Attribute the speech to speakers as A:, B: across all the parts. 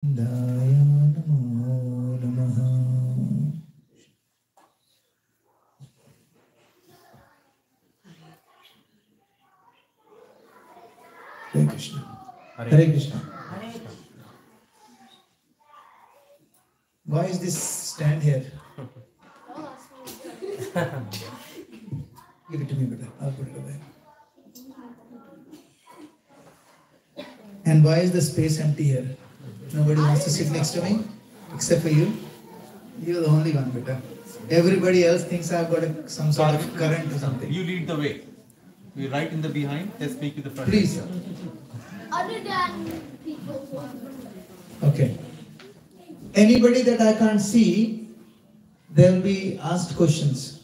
A: Daya Namo Namaha. Hare Krishna. Hare Krishna. Why is this stand here? Give it to me, better. I'll put it away. And why is the space empty here? Nobody wants to sit next to me except for you. You're the only one, better. Everybody else thinks I've got some sort of current or something.
B: You lead the way. We right in the behind. Let's speak with the front.
A: Please.
C: Other than people who are
A: Okay. Anybody that I can't see, they'll be asked questions.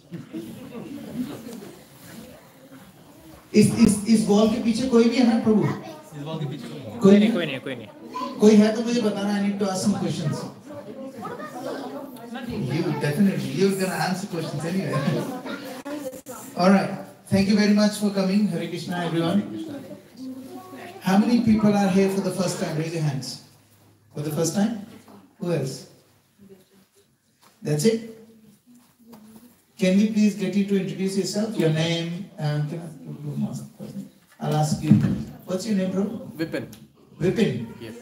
A: इस wall के पीछे कोई भी है ना प्रभु?
B: इस wall के पीछे
A: कोई नहीं कोई है तो मुझे बताना. I need to ask some questions. You definitely you're gonna answer questions anyway. All right. Thank you very much for coming. Hare Krishna, everyone. How many people are here for the first time? Raise your hands. For the first time? Who else? That's it? Can we please get you to introduce yourself? Your name? I'll ask you. What's your name, bro?
D: Vipin.
A: Vipin.
D: Yes.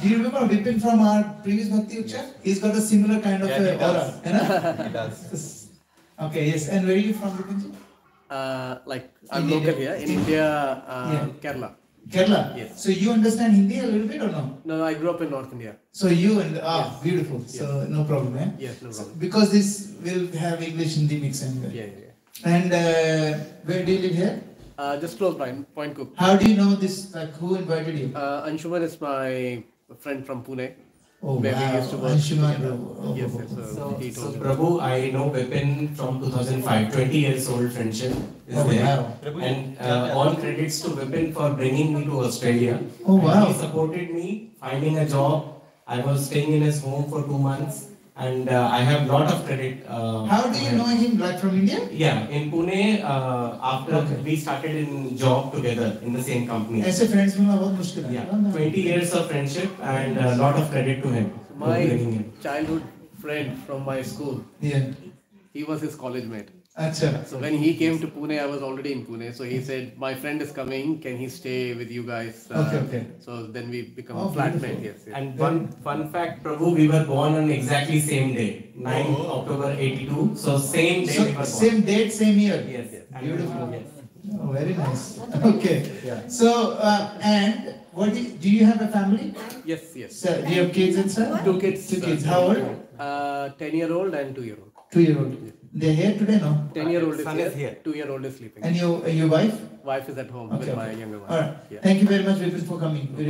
A: Do you remember Vipin from our previous Bhakti Utshav? He's got a similar kind of aura.
B: He does.
A: Okay, yes. And where are you from, Vipin?
D: I'm local here in India, Kerala.
A: Kerala?
D: Yes.
A: So you understand Hindi a little bit or no?
D: No, I grew up in North India.
A: So you and
D: Yes.
A: beautiful. So no problem, eh?
D: Yes, no
A: So,
D: problem.
A: because this will have English Hindi mix anyway.
D: Yeah.
A: And where do you live here?
D: Just close by, Point Cook.
A: How do you know this? Like who invited you?
D: Anshuman is my friend from Pune.
A: Oh
D: where we
A: wow,
D: used to work
A: Anshuman.
D: together.
A: Oh,
D: Yes,
A: oh,
D: yes.
A: oh.
D: So he
E: So
D: told me.
E: Prabhu, I know Vipin from 2005, 20 years old friendship is
A: Oh,
E: there.
A: wow.
E: And all credits to Vipin for bringing me to Australia.
A: Oh, wow.
E: And he supported me finding a job. I was staying in his home for 2 months and I have lot of credit.
A: How do you know him? Like from India?
E: Yeah, in Pune, after
A: Okay.
E: we started in job together in the same company.
A: ऐसे friends मिलना बहुत मुश्किल है.
E: Yeah, 20 years of friendship and a lot of credit to him. for
D: My
E: bringing him.
D: childhood friend from my school,
A: Yeah.
D: he was his college mate.
A: अच्छा.
D: So when he came to Pune, I was already in Pune. So he said, my friend is coming, can he stay with you guys?
A: Okay.
D: So then we become
A: Oh,
D: a flatmate,
A: beautiful.
D: yes.
E: And one fun fact, Prabhu, we were born on exactly same day, 9th October 82. So same day we were born.
A: So, same date, same year.
E: Yes.
A: Beautiful.
E: Yes.
A: Oh, very nice. Okay.
E: Yeah.
A: So, and what do you have a family?
D: Yes.
A: So, do you have kids and stuff?
D: Two kids.
A: Two kids. How old?
D: 10-year-old and 2-year-old.
A: 2-year-old. They're here today, no?
D: 10-year-old
E: Son
D: is
E: is
D: here,
E: here.
D: 2-year-old is sleeping.
A: And your wife?
D: Wife is at home with my younger one.
A: All right.
D: Yeah.
A: Thank you very much, Vipin, for coming. We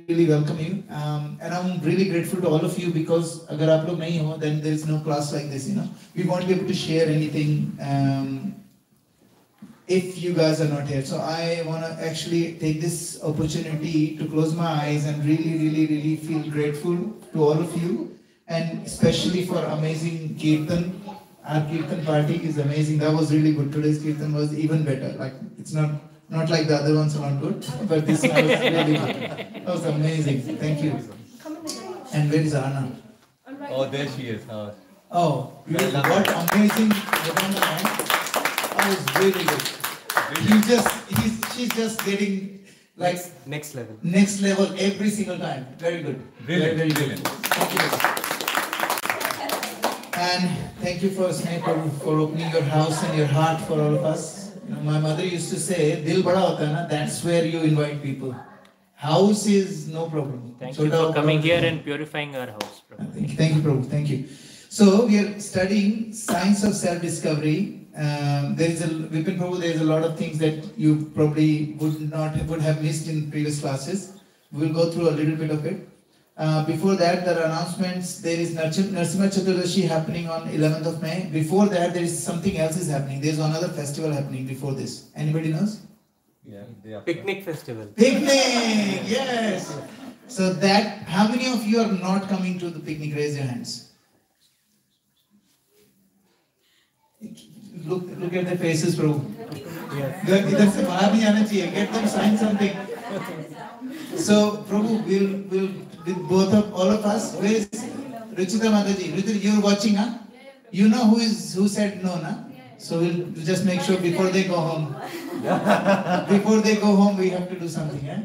A: really welcome you. And I'm really grateful to all of you because अगर आप लोग नहीं हो, then there is no class like this, you know. We won't be able to share anything if you guys are not here. So I want to actually take this opportunity to close my eyes and really feel grateful to all of you, and especially for amazing Kirtan. Our Kirtan party is amazing. That was really good. Today's Kirtan was even better. Like it's not like the other ones are not good, but this one was really good. That was amazing. Thank you. And where is Anna?
B: Oh, there she is.
A: Oh, beautiful. What amazing! That was really good. She's just getting like
E: Next level.
A: next level every single time. Very good.
B: Brilliant,
A: Very good.
B: brilliant.
A: Thank you. And thank you for Snehal for opening your house and your heart for all of us. You know, my mother used to say, "Dil bada hota hai na, that's where you invite people. House is no problem."
F: Thank you for coming here and purifying our house. Prabhu.
A: Thank you, Prabhu. Thank you. So we are studying science of self-discovery. Vipin Prabhu, there is a lot of things that you probably would have missed in previous classes. We will go through a little bit of it. Before that, there are announcements. There is Narsimha Chaturdashi happening on 11th of May. Before that, there is something else is happening. There is another festival happening before this. Anybody knows?
B: Yeah.
E: Picnic festival.
A: Picnic! Yes! So how many of you are not coming to the picnic? Raise your hands. Look at their faces, bro. इधर से बाहर नहीं आना चाहिए. Get them sign something. So, Prabhu, we'll with both of all of us. Where is Ruchita Mataji? Ruchita, you're watching, huh? You know who said no, na? So we'll just make sure before they go home. Before they go home, we have to do something, yeah?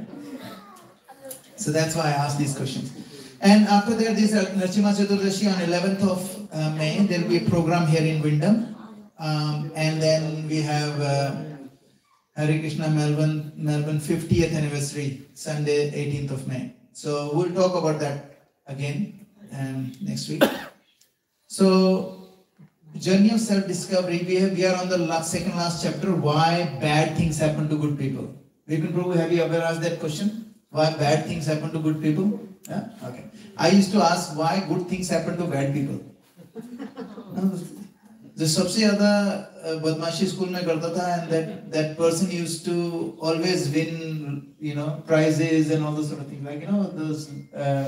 A: So that's why I asked these questions. And after that, this Narsimha Chaturdashi on 11th of May, there will be a program here in Wyndham. And then we have Hare Krishna Melbourne 50th anniversary, Sunday 18th of May. So we'll talk about that again next week. So, journey of self-discovery, we are on the second last chapter, why bad things happen to good people. Vipin Prabhu, have you ever asked that question? Why bad things happen to good people? Yeah? Okay. I used to ask why good things happen to bad people. The सबसे ज़्यादा बदमाशी school में करता था, and that person used to always win, prizes and all those sort of things, like those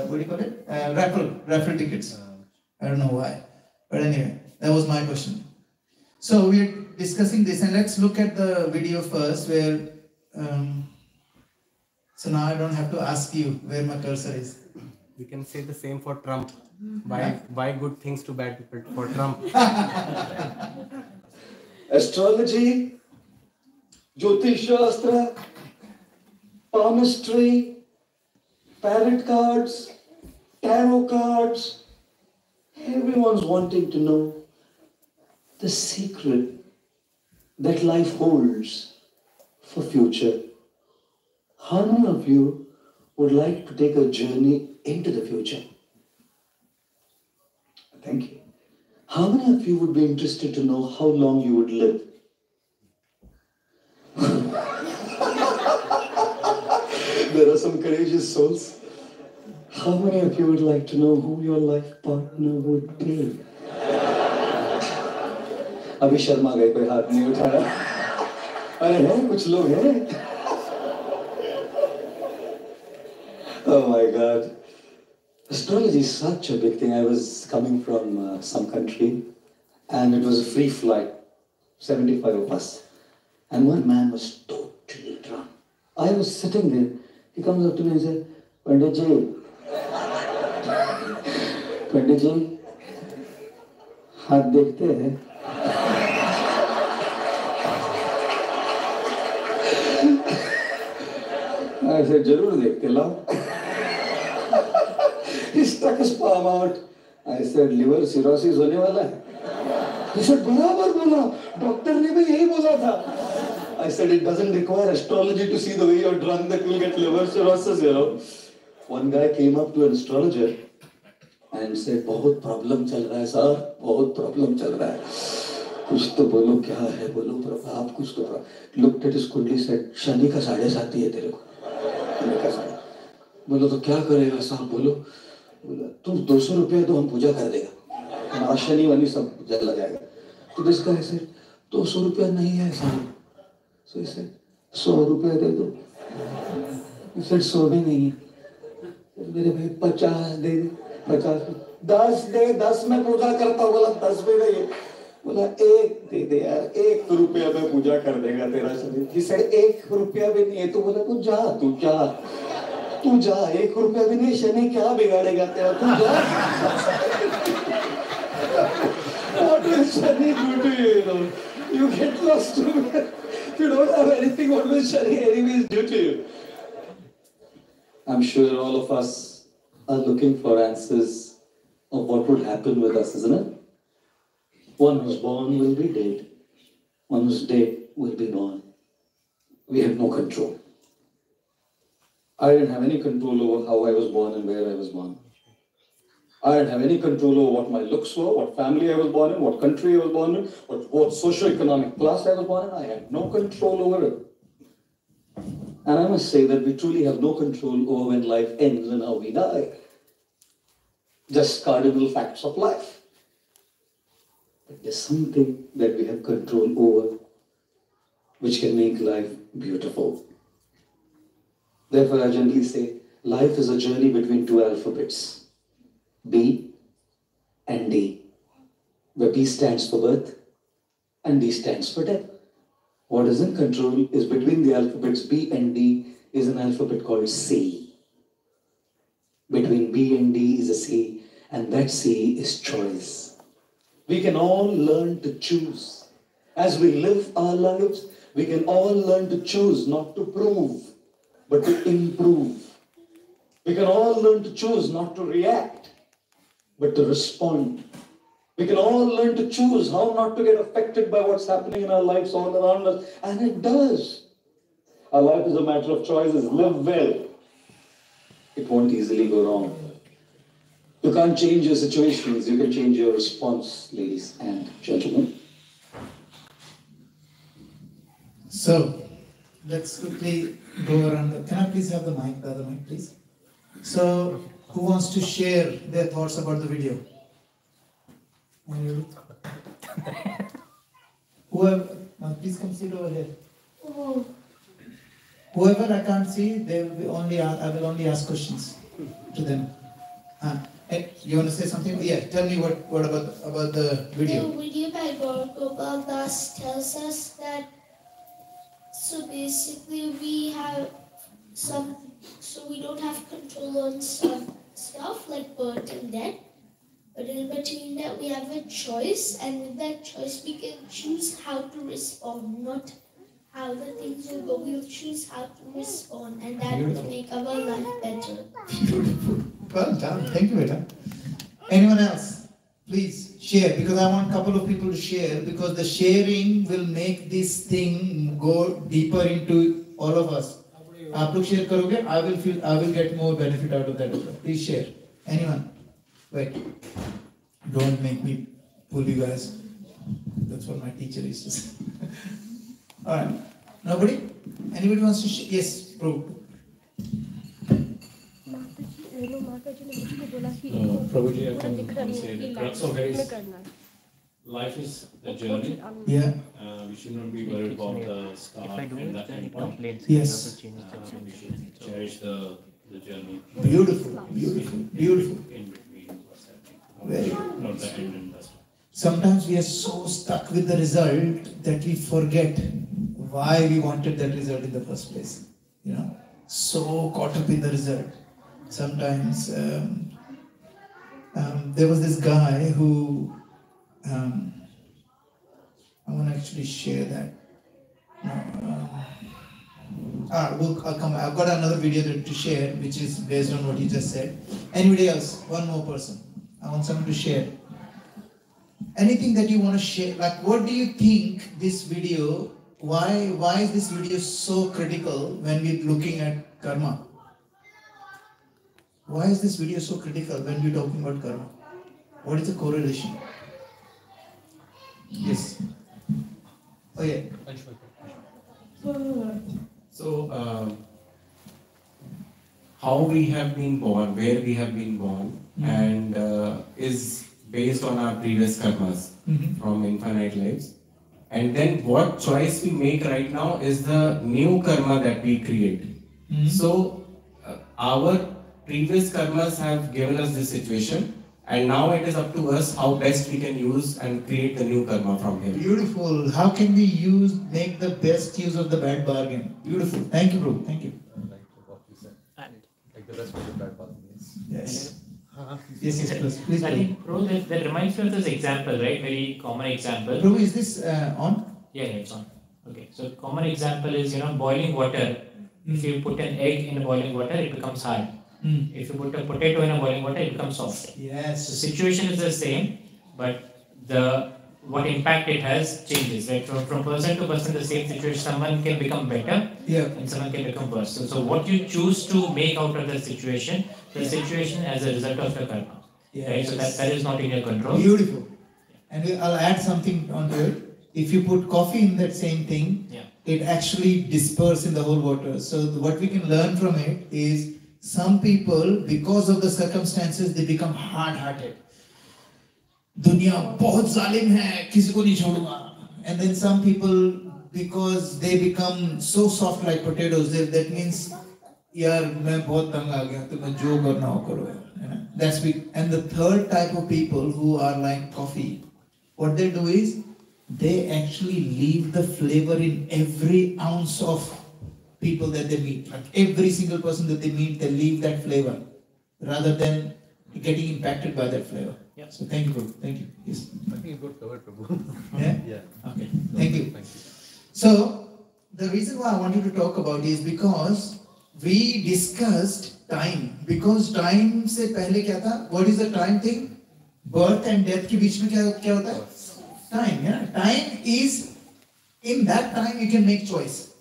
A: what do you call it? Raffle tickets. I don't know why, but anyway, that was my question. So we're discussing this, and let's look at the video first, where. So now I don't have to ask you where my cursor is.
E: We can say the same for Trump. Why good things to bad people for Trump?
G: Astrology, Jyotish Shastra, palmistry, tarot cards, tarot cards. Everyone's wanting to know the secret that life holds for future. How many of you would like to take a journey into the future? Thank you. How many of you would be interested to know how long you would live? There are some courageous souls. How many of you would like to know who your life partner would be? अभी शर्मा गए, कोई हाथ नहीं उठाया. अरे हैं कुछ लोग हैं. Oh my God. Astrology is such a big thing. I was coming from some country, and it was a free flight, 75 of us. And one man was totally drunk. I was sitting there. He comes up to me and said, Pandit ji, हाथ देखते हैं. I said, जरूर देखते लाओ. He stuck his palm out. I said, liver cirrhosis होने वाला है. He said, बराबर बोला. डॉक्टर ने भी यही बोला था. I said, it doesn't require astrology to see the way you're drunk that you'll get liver cirrhosis, One guy came up to an astrologer and said, बहुत प्रॉब्लम चल रहा है सर, बहुत प्रॉब्लम चल रहा है. कुछ तो बोलो, क्या है बोलो प्रभाव, कुछ तो. Looked at his कुंडली, said, शनि का 7.5 है तेरे को. बोलो तो क्या करेगा साहब, बोलो. बोला तुम 200 रुपया तो हम पूजा कर देगा, शनि वनी सब जला जाएगा. तो दिस गाय सेड 200 रुपया नहीं है साहब. सो ही सेड 100 रुपया दे दो. ही सेड 100 भी नहीं है. मेरे भाई 50 दे दे. 50 10 दे, 10 में पूजा करता. बोला 10 भी नहीं है. बोला 1 दे दे यार, 1 रुपया में पूजा कर देगा तेरा शनि. ही सेड 1 रुपया भी नहीं है. तो बोला तू जा, तू जा, 1 रुपया भी नहीं, शनि क्या बिगाड़ेगा तेरा, तू जा. What will Shani do to you? You get lost to it. If you don't have anything, what will Shani anyways do to you? I'm sure all of us are looking for answers of what would happen with us, isn't it? One who's born will be dead. One who's dead will be born. We have no control. I didn't have any control over how I was born and where I was born. I didn't have any control over what my looks were, what family I was born in, what country I was born in, what socio-economic class I was born in. I had no control over it. And I must say that we truly have no control over when life ends and how we die. Just cardinal facts of life. But there's something that we have control over which can make life beautiful. Therefore, I generally say, life is a journey between 2 alphabets, B and D, where B stands for birth and D stands for death. What is in control is between the alphabets B and D is an alphabet called C. Between B and D is a C, and that C is choice. We can all learn to choose. As we live our lives, we can all learn to choose, not to prove, but to improve. We can all learn to choose, not to react, but to respond. We can all learn to choose how not to get affected by what's happening in our lives all around us, and it does. Our life is a matter of choices. Live well. It won't easily go wrong. You can't change your situations, you can change your response, ladies and gentlemen.
A: So, let's quickly go around. Can I please have the mic, the other mic, please? So, who wants to share their thoughts about the video? Anybody? Whoever, please come sit over here.
C: Oh,
A: Whoever I can't see, they will be only. I will only ask questions to them. You want to say something? Yeah. Tell me what about the video?
C: the video by Gopal Das tells us that, so basically we have so we don't have control on some stuff like birth and death, but in between that we have a choice, and with that choice we can choose how to respond, not how the things will go. We'll choose how to respond, and that will make our life better.
A: Beautiful. Well done. Thank you, Beta. Anyone else? Please share, because I want a couple of people to share, because the sharing will make this thing go deeper into all of us. आप लोग share करोगे, I will get more benefit out of that as well. Please share. Anyone? Wait. Don't make me pull you guys. That's what my teacher used to say. All right. Nobody? Anybody wants to share? Yes, bro.
H: Prabhuji, I can say the crux of it is life is a journey.
A: Yeah.
H: We should not be worried about the start
F: If I do
H: and
F: it,
H: that
F: then it
H: end point.
F: complains.
A: Yes.
H: We should cherish the journey
A: Beautiful. Beautiful. Beautiful.
H: in between what's happening.
A: Very good.
H: Not the end and the start.
A: Sometimes we are so stuck with the result that we forget why we wanted that result in the first place. You know, so caught up in the result. Sometimes there was this guy who I want to actually share that. I'll come. I've got another video to share, which is based on what you just said. Anybody else? One more person. I want someone to share. Anything that you want to share, like what do you think this video, why is this video so critical when we're looking at karma? Why is this video so critical when we're talking about karma? What is the correlation? Yes. Oh yeah.
E: So, how we have been born, where we have been born, and is based on our previous karmas from infinite lives. And then what choice we make right now is the new karma that we create. So, our previous karmas have given us this situation, and now it is up to us how best we can use and create the new karma from here.
A: Beautiful. How can we make the best use of the bad bargain? Beautiful. Thank you, bro. Thank you.
F: And
B: The rest of the bad part.
A: Yes. Yes, please.
F: I think, Pro, that reminds me of this example, right? Very common example.
A: Pro, is this on?
F: Yeah, it's on. Okay, so common example is, boiling water. If you put an egg in boiling water, it becomes hard. If you put a potato in a boiling water, it becomes soft.
A: Yes.
F: The situation is the same, but what impact it has changes, right? From person to person, the same situation, someone can become better, and someone can become worse. So what you choose to make out of the situation as a result of your karma.
A: Yes.
F: Right? So that is not in your control.
A: Beautiful. And I'll add something onto it. If you put coffee in that same thing, it actually disperses in the whole water. So what we can learn from it is some people, because of the circumstances, they become hard-hearted. दुनिया बहुत जालिम है, किसी को नहीं छोड़ूंगा. And then some people, because they become so soft like potatoes, that means, यार मैं बहुत तंग आ गया, तो मैं जो करना हो करो यार. That's big. And the third type of people who are like coffee, what they do is they actually leave the flavor in every ounce of people that they meet. Like every single person that they meet, they leave that flavor. rather than getting impacted by that flavor.
F: Yeah.
A: So thank you, Prabhu. Thank you. Yes.
B: I think you got covered, Prabhu.
A: Yeah?
B: Yeah.
A: Okay. Thank you.
B: Thank you.
A: So the reason why I wanted to talk about is because we discussed time. Because time से पहले क्या था? What is the time thing? Birth and death के बीच में क्या होता है? Time. Yeah. Time is, in that time you can make choice.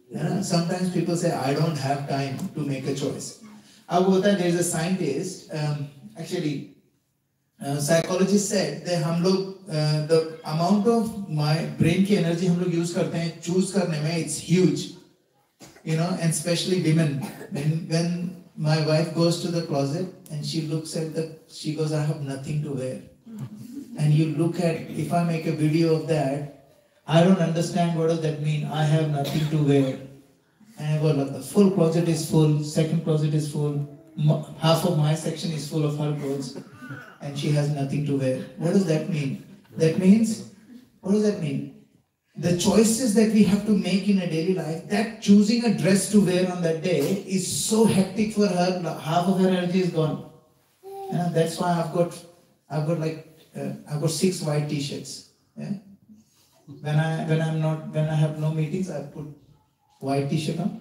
A: Yeah. Sometimes people say I don't have time to make a choice. अब होता है, there is a scientist, actually psychologist said that हम लोग the amount of my brain की energy हम लोग use करते हैं choose करने में, it's huge, you know, and especially women. When my wife goes to the closet and she looks at she goes, I have nothing to wear. And you look at, if I make a video of that, I don't understand what does that mean. I have nothing to wear. And I go, look, the full closet is full, second closet is full, half of my section is full of her clothes, and she has nothing to wear. What does that mean? That means, what does that mean? The choices that we have to make in a daily life, that choosing a dress to wear on that day is so hectic for her, half of her energy is gone. And that's why I've got 6 white t-shirts. Yeah? When I have no meetings, I put white t-shirt on.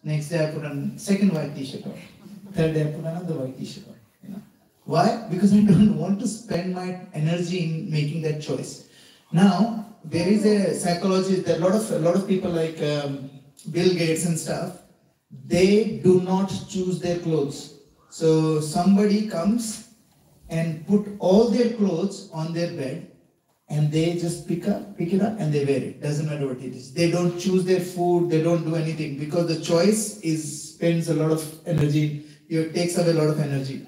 A: Next day I put on second white t-shirt on. Third day I put another white t-shirt on. You know? Why? Because I don't want to spend my energy in making that choice. Now, there is a psychologist, a lot of people like Bill Gates and stuff, they do not choose their clothes. So somebody comes and put all their clothes on their bed, and they just pick it up and they wear it. Doesn't matter what it is. They don't choose their food, they don't do anything, because the choice spends a lot of energy, it takes away a lot of energy.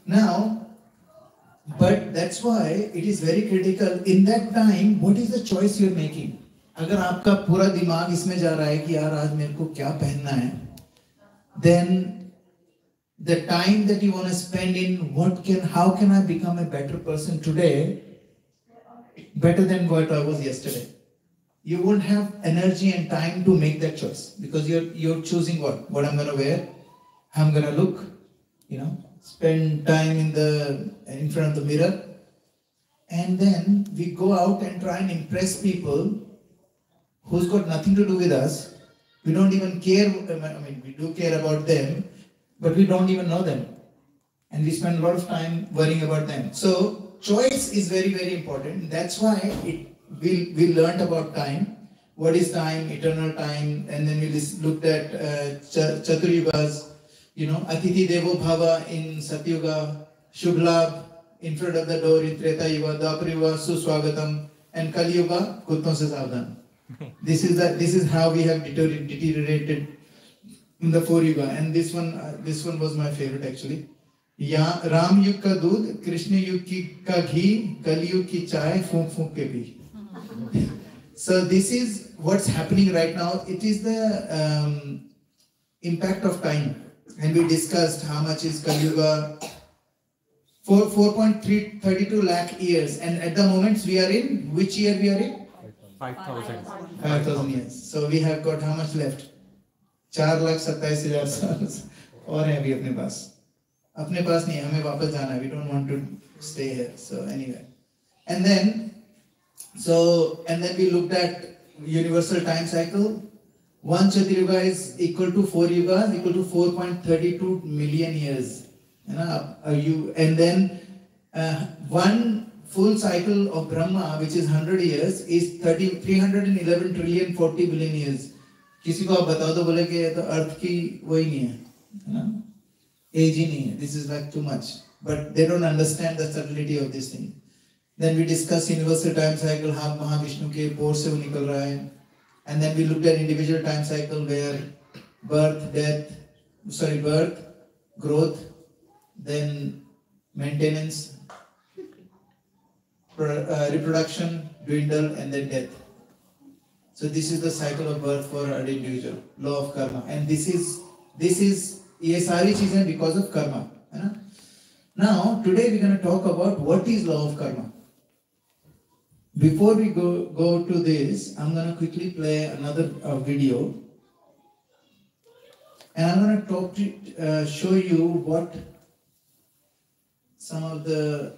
A: Now, but that's why it is very critical in that time, what is the choice you're making? अगर आपका पूरा दिमाग इसमें जा रहा है कि यार आज मेरे को क्या पहनना है, then the time that you want to spend in how can I become a better person today, better than what I was yesterday. You won't have energy and time to make that choice, because you're choosing what I'm gonna wear, how I'm gonna look, you know, spend time in front of the mirror, and then we go out and try and impress people who's got nothing to do with us. We don't even care. I mean, we do care about them, but we don't even know them, and we spend a lot of time worrying about them. So choice is very, very important. That's why we learned about time. What is time? Eternal time. And then we looked at Chaturyugas. You know, Atithi Devo Bhava in Satyuga, Shubhlabh in front of the door in Treta Yuga, Dwapar Yuga, Suswagatam, and Kali Yuga, Kutton se Savdhan. This is how we have deteriorated in the 4 Yuga. And this one was my favorite actually. Ram Yug ka doodh, Krishna Yug ka ghee, Kali Yug ki chai, fook fook ke bhi. So this is what's happening right now. It is the impact of time. And we discussed how much is Kali Yuga, 4.32 lakh years. And at the moment we are in, which year we are in?
B: 5,000.
A: 5,000 years. So we have got how much left? 4,27,000 साल और हैं अभी अपने पास. अपने पास नहीं, हमें वापस जाना है. We don't want to stay here. So anyway. And then we looked at universal time cycle. 1 Chaturyuga is equal to 4 yugas, equal to 4.32 million years. You know, and then one full cycle of Brahma, which is 100 years, is 311 trillion 40 billion years. किसी को आप बताओ तो बोले कि ये तो अर्थ की वही नहीं है, है ना? एज ही नहीं है. This is like too much. But they don't understand the subtlety of this thing. Then we discuss universal time cycle, how Mahavishnu के पोर से वो निकल रहा है. And then we looked at individual time cycle where birth, growth, then maintenance, reproduction, dwindle, and then death. So this is the cycle of birth for an individual, law of karma. And this is ये सारी चीजें because of karma, है ना? Now today we're going to talk about what is law of karma. Before we go to this, I'm going to quickly play another video. And I'm going to show you what some of the.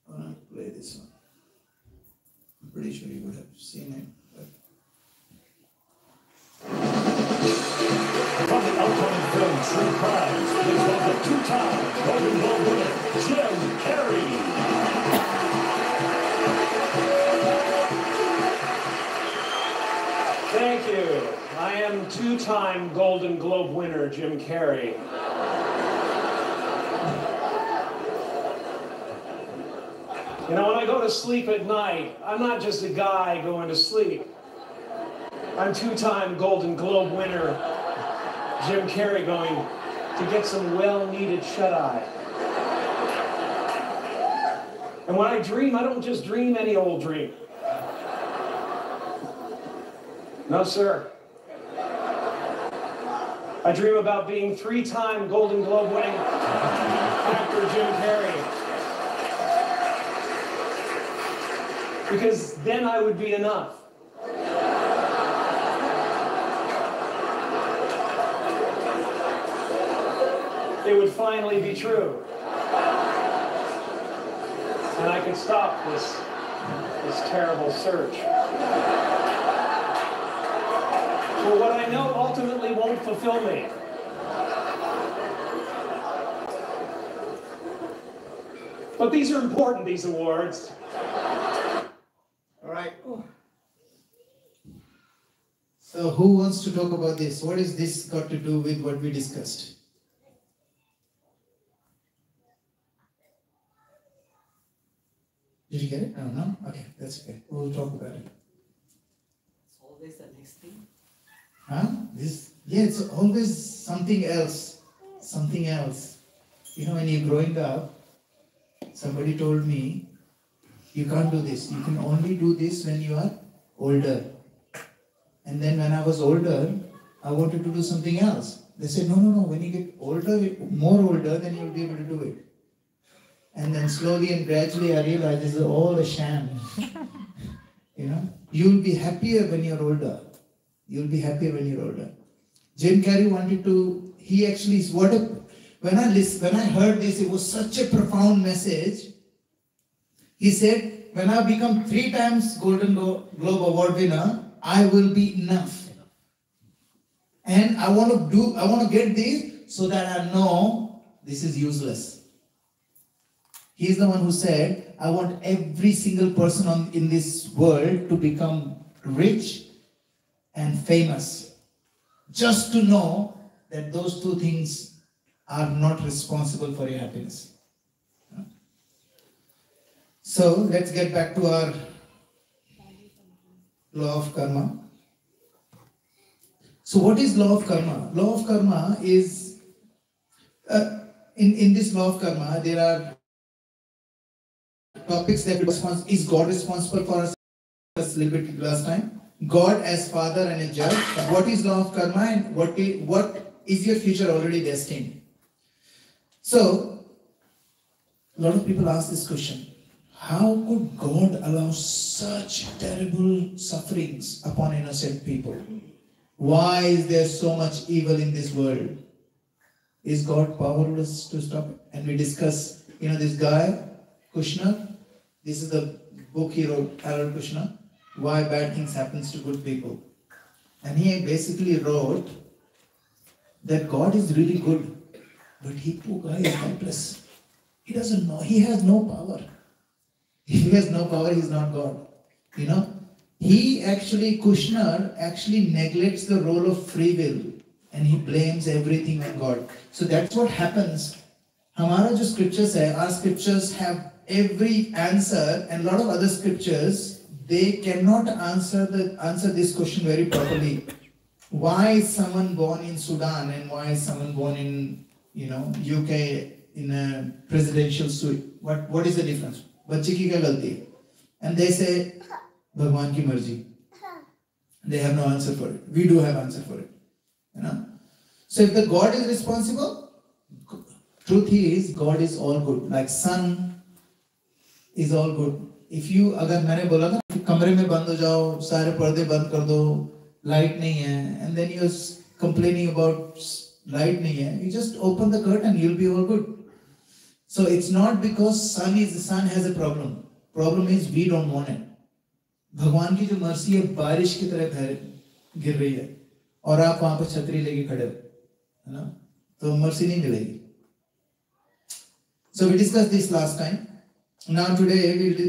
A: I'm going to play this one. I'm pretty sure you would have seen it.
I: From the upcoming film True Crimes, please welcome two-time Golden Globe winner Jim Carrey.
J: Thank you. I am two-time Golden Globe winner Jim Carrey. You know, when I go to sleep at night, I'm not just a guy going to sleep. I'm two-time Golden Globe winner Jim Carrey going to get some well-needed shut-eye. And when I dream, I don't just dream any old dream. No, sir. I dream about being three-time Golden Globe winning actor Jim Carrey. Because then I would be enough. It would finally be true. And I could stop this terrible search. For what I know ultimately won't fulfill me. But these are important, these awards.
A: All right. So who wants to talk about this? What is this got to do with what we discussed? Did you get it? No? Okay, that's okay. We'll talk about it.
K: It's always the next thing.
A: Huh? It's always something else. Something else. You know, when you're growing up, somebody told me, you can't do this. You can only do this when you are older. And then when I was older, I wanted to do something else. They said, no. When you get older, more older, then you'll be able to do it. And then slowly and gradually I realized this is all a sham. You know, you'll be happier when you're older. You'll be happier when you're older. Jim Carrey wanted to, he actually, when I heard this, it was such a profound message. He said, when I become 3 times Golden Globe Award winner, I will be enough. And I want to get this so that I know this is useless. He's the one who said, I want every single person in this world to become rich and famous. Just to know that those 2 things are not responsible for your happiness. So let's get back to our law of karma. So what is law of karma? Law of karma is, in this law of karma, there are topics that is God responsible for us? A little bit last time. God as father and a judge. What is law of karma and what is your future already destined? So, a lot of people ask this question. How could God allow such terrible sufferings upon innocent people? Why is there so much evil in this world? Is God powerless to stop it? And we discuss, this guy, Kushner. This is the book he wrote, Harold Kushner, Why Bad Things Happens to Good People. And he basically wrote that God is really good, but poor guy is helpless. He doesn't know. He has no power. If he has no power, he's not God. Kushner actually neglects the role of free will and he blames everything on God. So that's what happens. Hamara jo scriptures hai, our scriptures have every answer, and a lot of other scriptures, they cannot answer this question very properly. Why is someone born in Sudan and why is someone born in UK in a presidential suite? What is the difference? Bachche ki kya galti hai? And they say Bhagwan ki marzi. They have no answer for it. We do have answer for it. So if the God is responsible, truth is God is all good. Like sun is all good. If you, अगर मैंने बोला ना कमरे में बंद हो जाओ, सारे पर्दे बंद कर दो, light नहीं है, and then you're complaining about light नहीं है, you just open the curtain, you'll be all good. So it's not because sun has a problem. Problem is we don't want it. भगवान की जो मर्सी है बारिश की तरह गिर रही है और आप वहां पर छतरी लेके खड़े हो, है ना, तो मर्सी नहीं मिलेगी. So we discussed this last time. Now today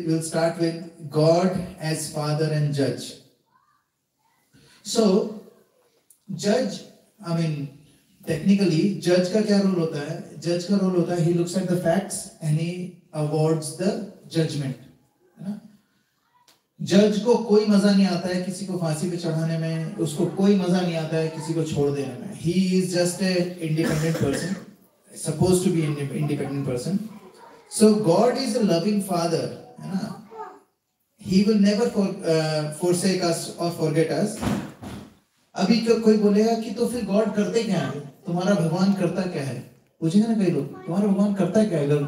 A: we'll start with God as Father and Judge. So judge, I mean technically judge का क्या रोल होता है? Judge का रोल होता है he looks at the facts and he awards the judgment. है ना? जज को कोई मजा नहीं आता है किसी को फांसी पे चढ़ाने में, उसको कोई मजा नहीं आता है किसी को छोड़ देने में. He is just a independent person, supposed to be an independent person. So God is a loving father, है ना? He will never forsake us or forget us. अभी कोई बोलेगा कि तो फिर गॉड करते क्या है, तुम्हारा भगवान करता क्या है, पूछेंगे ना कई लोग, तुम्हारा भगवान करता क्या है? अगर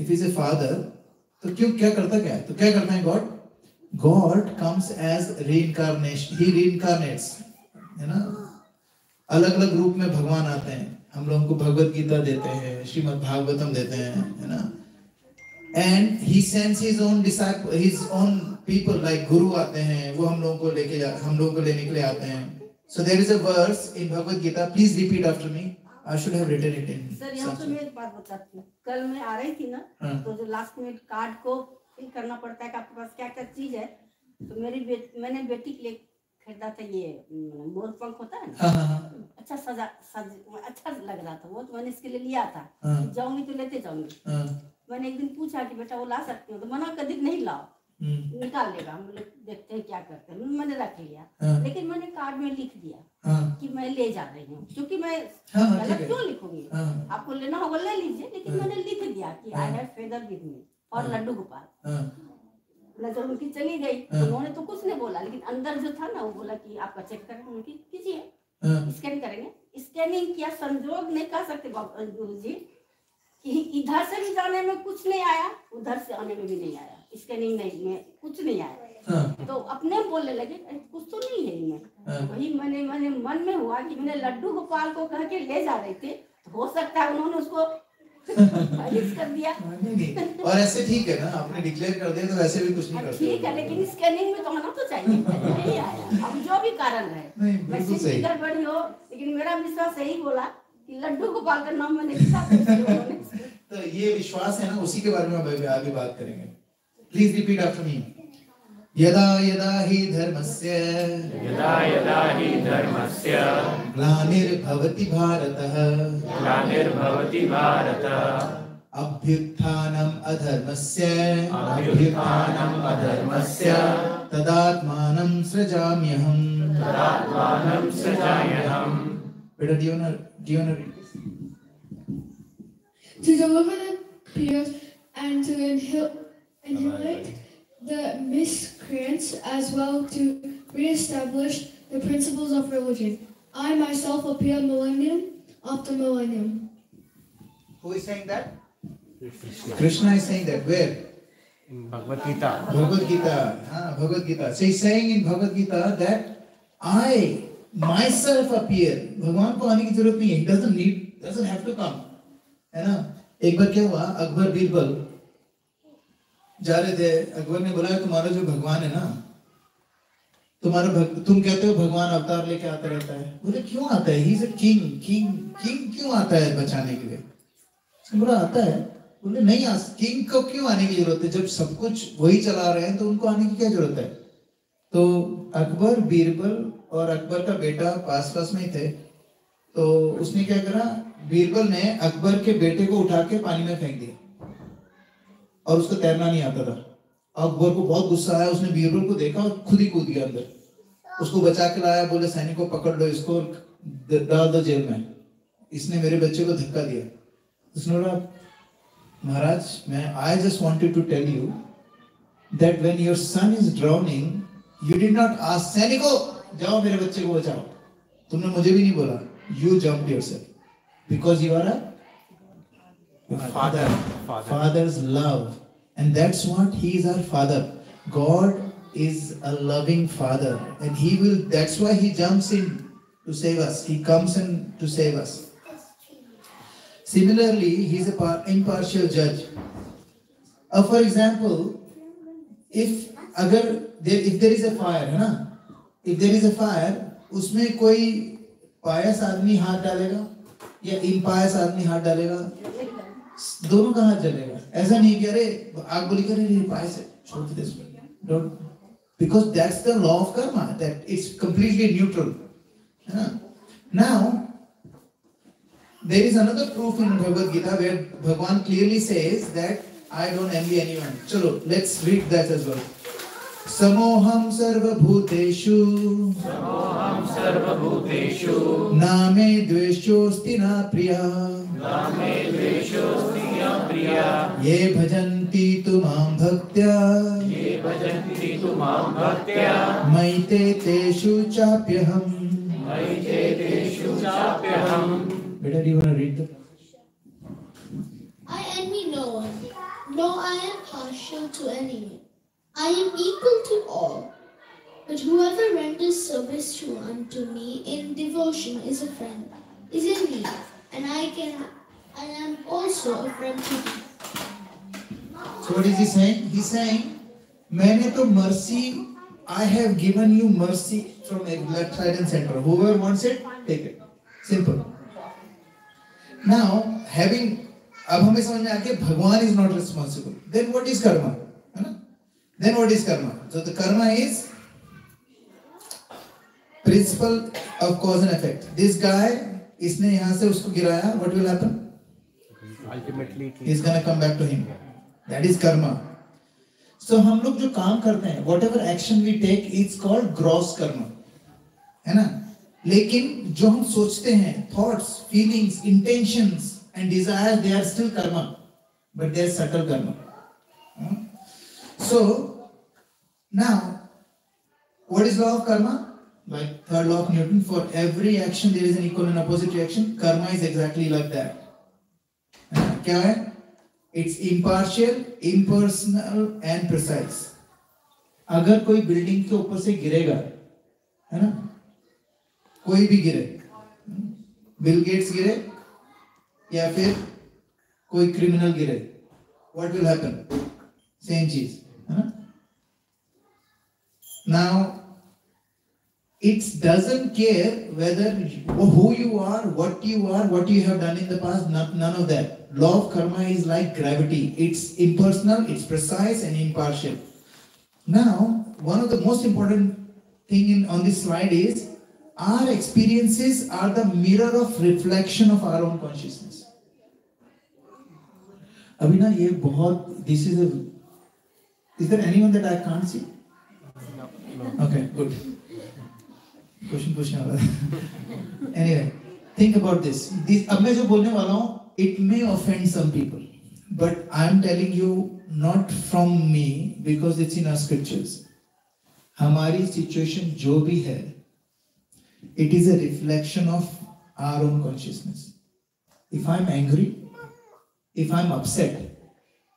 A: इफ इज ए फादर तो क्यों, क्या करता क्या है? तो क्या करता है God? God comes as reincarnation. He reincarnates, है ना? अलग अलग रूप में भगवान आते हैं. हम लोगों को भगवत गीता देते हैं, श्रीमद् भागवतम देते हैं, है ना? And he sends his own disciple, his own people, like गुरु आते हैं, वो हम लोगों को लेने के लिए आते हैं. So there is a verse in Bhagavad Gita. Please repeat after me. I should have written it in.
L: Sir यहाँ पे मैं एक बात बताती हूँ. कल मैं आ रही थी ना, तो जो लास्ट मिनट कार्ड को फिल करना पड़ता है कि आपके पास क्या क्या चीज है. तो मैंने बेटी के लिए खरीदा था ये मोर पंख होता है ना, अच्छा अच्छा लग रहा था वो, तो मैंने इसके लिए लिया था. जाऊंगी तो लेते जाऊंगी. मैंने एक दिन पूछा कि बेटा वो ला सकती हूँ, तो मना कर दी नहीं लाओ, निकाल लेगा, हम लोग देखते हैं क्या करते हैं. मैंने रख लिया, लेकिन मैंने कार्ड में लिख दिया कि मैं ले जा रही हूँ, क्योंकि मैं गलत क्यों लिखूंगी, आपको लेना होगा ले लीजिए, लेकिन मैंने लिख दिया कि I have feather with me और लड्डू गोपाल. नजर उनकी चली गई, तो उन्होंने तो कुछ नहीं बोला, लेकिन अंदर जो था ना वो बोला कि आपका चेक करें. उनकी कीजिए, स्कैन करेंगे. स्कैनिंग किया, संजोग नहीं कह सकते गुरु जी कि इधर से भी जाने में कुछ नहीं आया, उधर से आने में भी नहीं आया, स्कैनिंग नहीं में कुछ नहीं आया. तो अपने बोलने लगे कुछ तो नहीं है इनमें. वही मैंने मन में हुआ कि मैंने लड्डू गोपाल को कह के ले जा रहे थे, तो हो सकता है उन्होंने उसको कर दिया.
A: और ऐसे ठीक है ना, आपने डिक्लेयर कर दिया तो वैसे भी कुछ नहीं करते. ठीक
L: है, लेकिन स्कैनिंग में तो आना तो चाहिए, नहीं आया. अब जो भी कारण है, वैसे भी गड़बड़ी हो, लेकिन मेरा विश्वास यही बोला कि लड्डू गोपाल का नाम मैंने लिखा.
A: तो ये विश्वास है ना, उसी के बारे में आगे बात करेंगे. Please repeat after me. यदा यदा हि धर्मस्य ग्लानिर्भवति भारतः अभ्युत्थानम् अधर्मस्य तदात्मानं सृजाम्यहम्. बेटा do you wanna
M: to deliver the peers and to annihilate the miscreants, as well to re-establish the principles of religion. I myself appear millennium after millennium.
A: Who is saying that? Krishna is saying that. Where?
D: In Bhagavad Gita.
A: Bhagavad Gita. Bhagavad Gita. So he's saying in Bhagavad Gita that I myself appear. भगवान को आने की जरूरत नहीं है. He doesn't have to come. है ना? एक बार क्या हुआ, अकबर बीरबल जा रहे थे. अकबर ने बोला तुम्हारा जो भगवान है ना, तुम कहते हो भगवान अवतार लेके आता रहता है. बोले क्यों आता है? ही इज अ किंग क्यों आता है बचाने के लिए? बोला आता है. बोले नहीं, किंग को क्यों आने की जरूरत है? जब सब कुछ वही चला रहे हैं तो उनको आने की क्या जरूरत है? तो अकबर, बीरबल और अकबर का बेटा पास में ही थे. तो उसने क्या करा, बीरबल ने अकबर के बेटे को उठा के पानी में फेंक दिया और उसको तैरना नहीं आता था. अकबर को बहुत गुस्सा आया, उसने बीरबल को देखा और खुद ही कूद गया अंदर. उसको बचा के लाया, बोले सैनिकों पकड़ लो इसको, डाल दो जेल में, इसने मेरे बच्चे को धक्का दिया. उसने बोला महाराज, I just wanted to tell you that when your son is drowning, you did not ask सैनिकों जाओ मेरे बच्चे को बचाओ. तुमने मुझे भी नहीं बोला. You jumped yourself because you are a father's love, and that's what he is, our father. God is a loving father, and he will. That's why he jumps in to save us. He comes in to save us. Similarly, he is a impartial judge. For example, if there is a fire, है ना? If there is a fire, उसमें कोई pious आदमी हाथ डालेगा या impious आदमी हाथ डालेगा, दोनों का हाथ जलेगा. ऐसा नहीं कि अरे आग बोली करे ये pious है, छोड़ दे इसमें. Don't, because that's the law of karma, that it's completely neutral. Now, there is another proof in Bhagavad Gita where Bhagavan clearly says that I don't envy anyone. Chalo, let's read that as well. Samoham sarva bhuteshu name dveshosti na priya ye bhajanti tumam bhaktya maite teshu chapyaham. Beta, do you want to read that?
C: I envy no one, nor I am partial to anyone. I am equal to all. But whoever renders service to unto me in devotion is a friend, is in me, and I am also a friend to him.
A: So what is he saying? He's saying, मैंने तो mercy, I have given you mercy from a left, right and center. Whoever wants it, take it. Simple. Now, अब हमें समझ में आ गया भगवान is not responsible. Then what is karma? है ना? Then what is karma? So the karma is principle of cause and effect. This guy, इसने यहाँ से उसको गिराया, what will happen?
D: Ultimately,
A: he's gonna come back to him. That is karma. So हम लोग जो काम करते हैं, whatever action we take, it's called gross karma, है ना? लेकिन जो हम सोचते हैं, thoughts, feelings, intentions and desires, they are still karma, but they are subtle karma. So now, what is law of karma? Like third law of Newton, for every action there is an equal and opposite reaction. Karma is exactly like that. क्या है? It's impartial, impersonal and precise. अगर कोई building के ऊपर से गिरेगा, है ना? कोई भी गिरे, बिल गेट्स गिरे या फिर कोई क्रिमिनल गिरे, what will happen? Same चीज, है ना? Now, it doesn't care whether who you are, what you have done in the past, none of that. Law of karma is like gravity. It's impersonal, it's precise and impartial. Now, one of the most important thing on this slide is our experiences are the mirror of reflection of our own consciousness. अभी ना ये बहुत, is there anyone that I can't see? No. Okay, good. Question. Anyway, think about this. अब मैं जो बोलने वाला हूँ, it may offend some people, but I am telling you not from me because it's in our scriptures. हमारी situation जो भी है, it is a reflection of our own consciousness. If I'm angry, if I'm upset,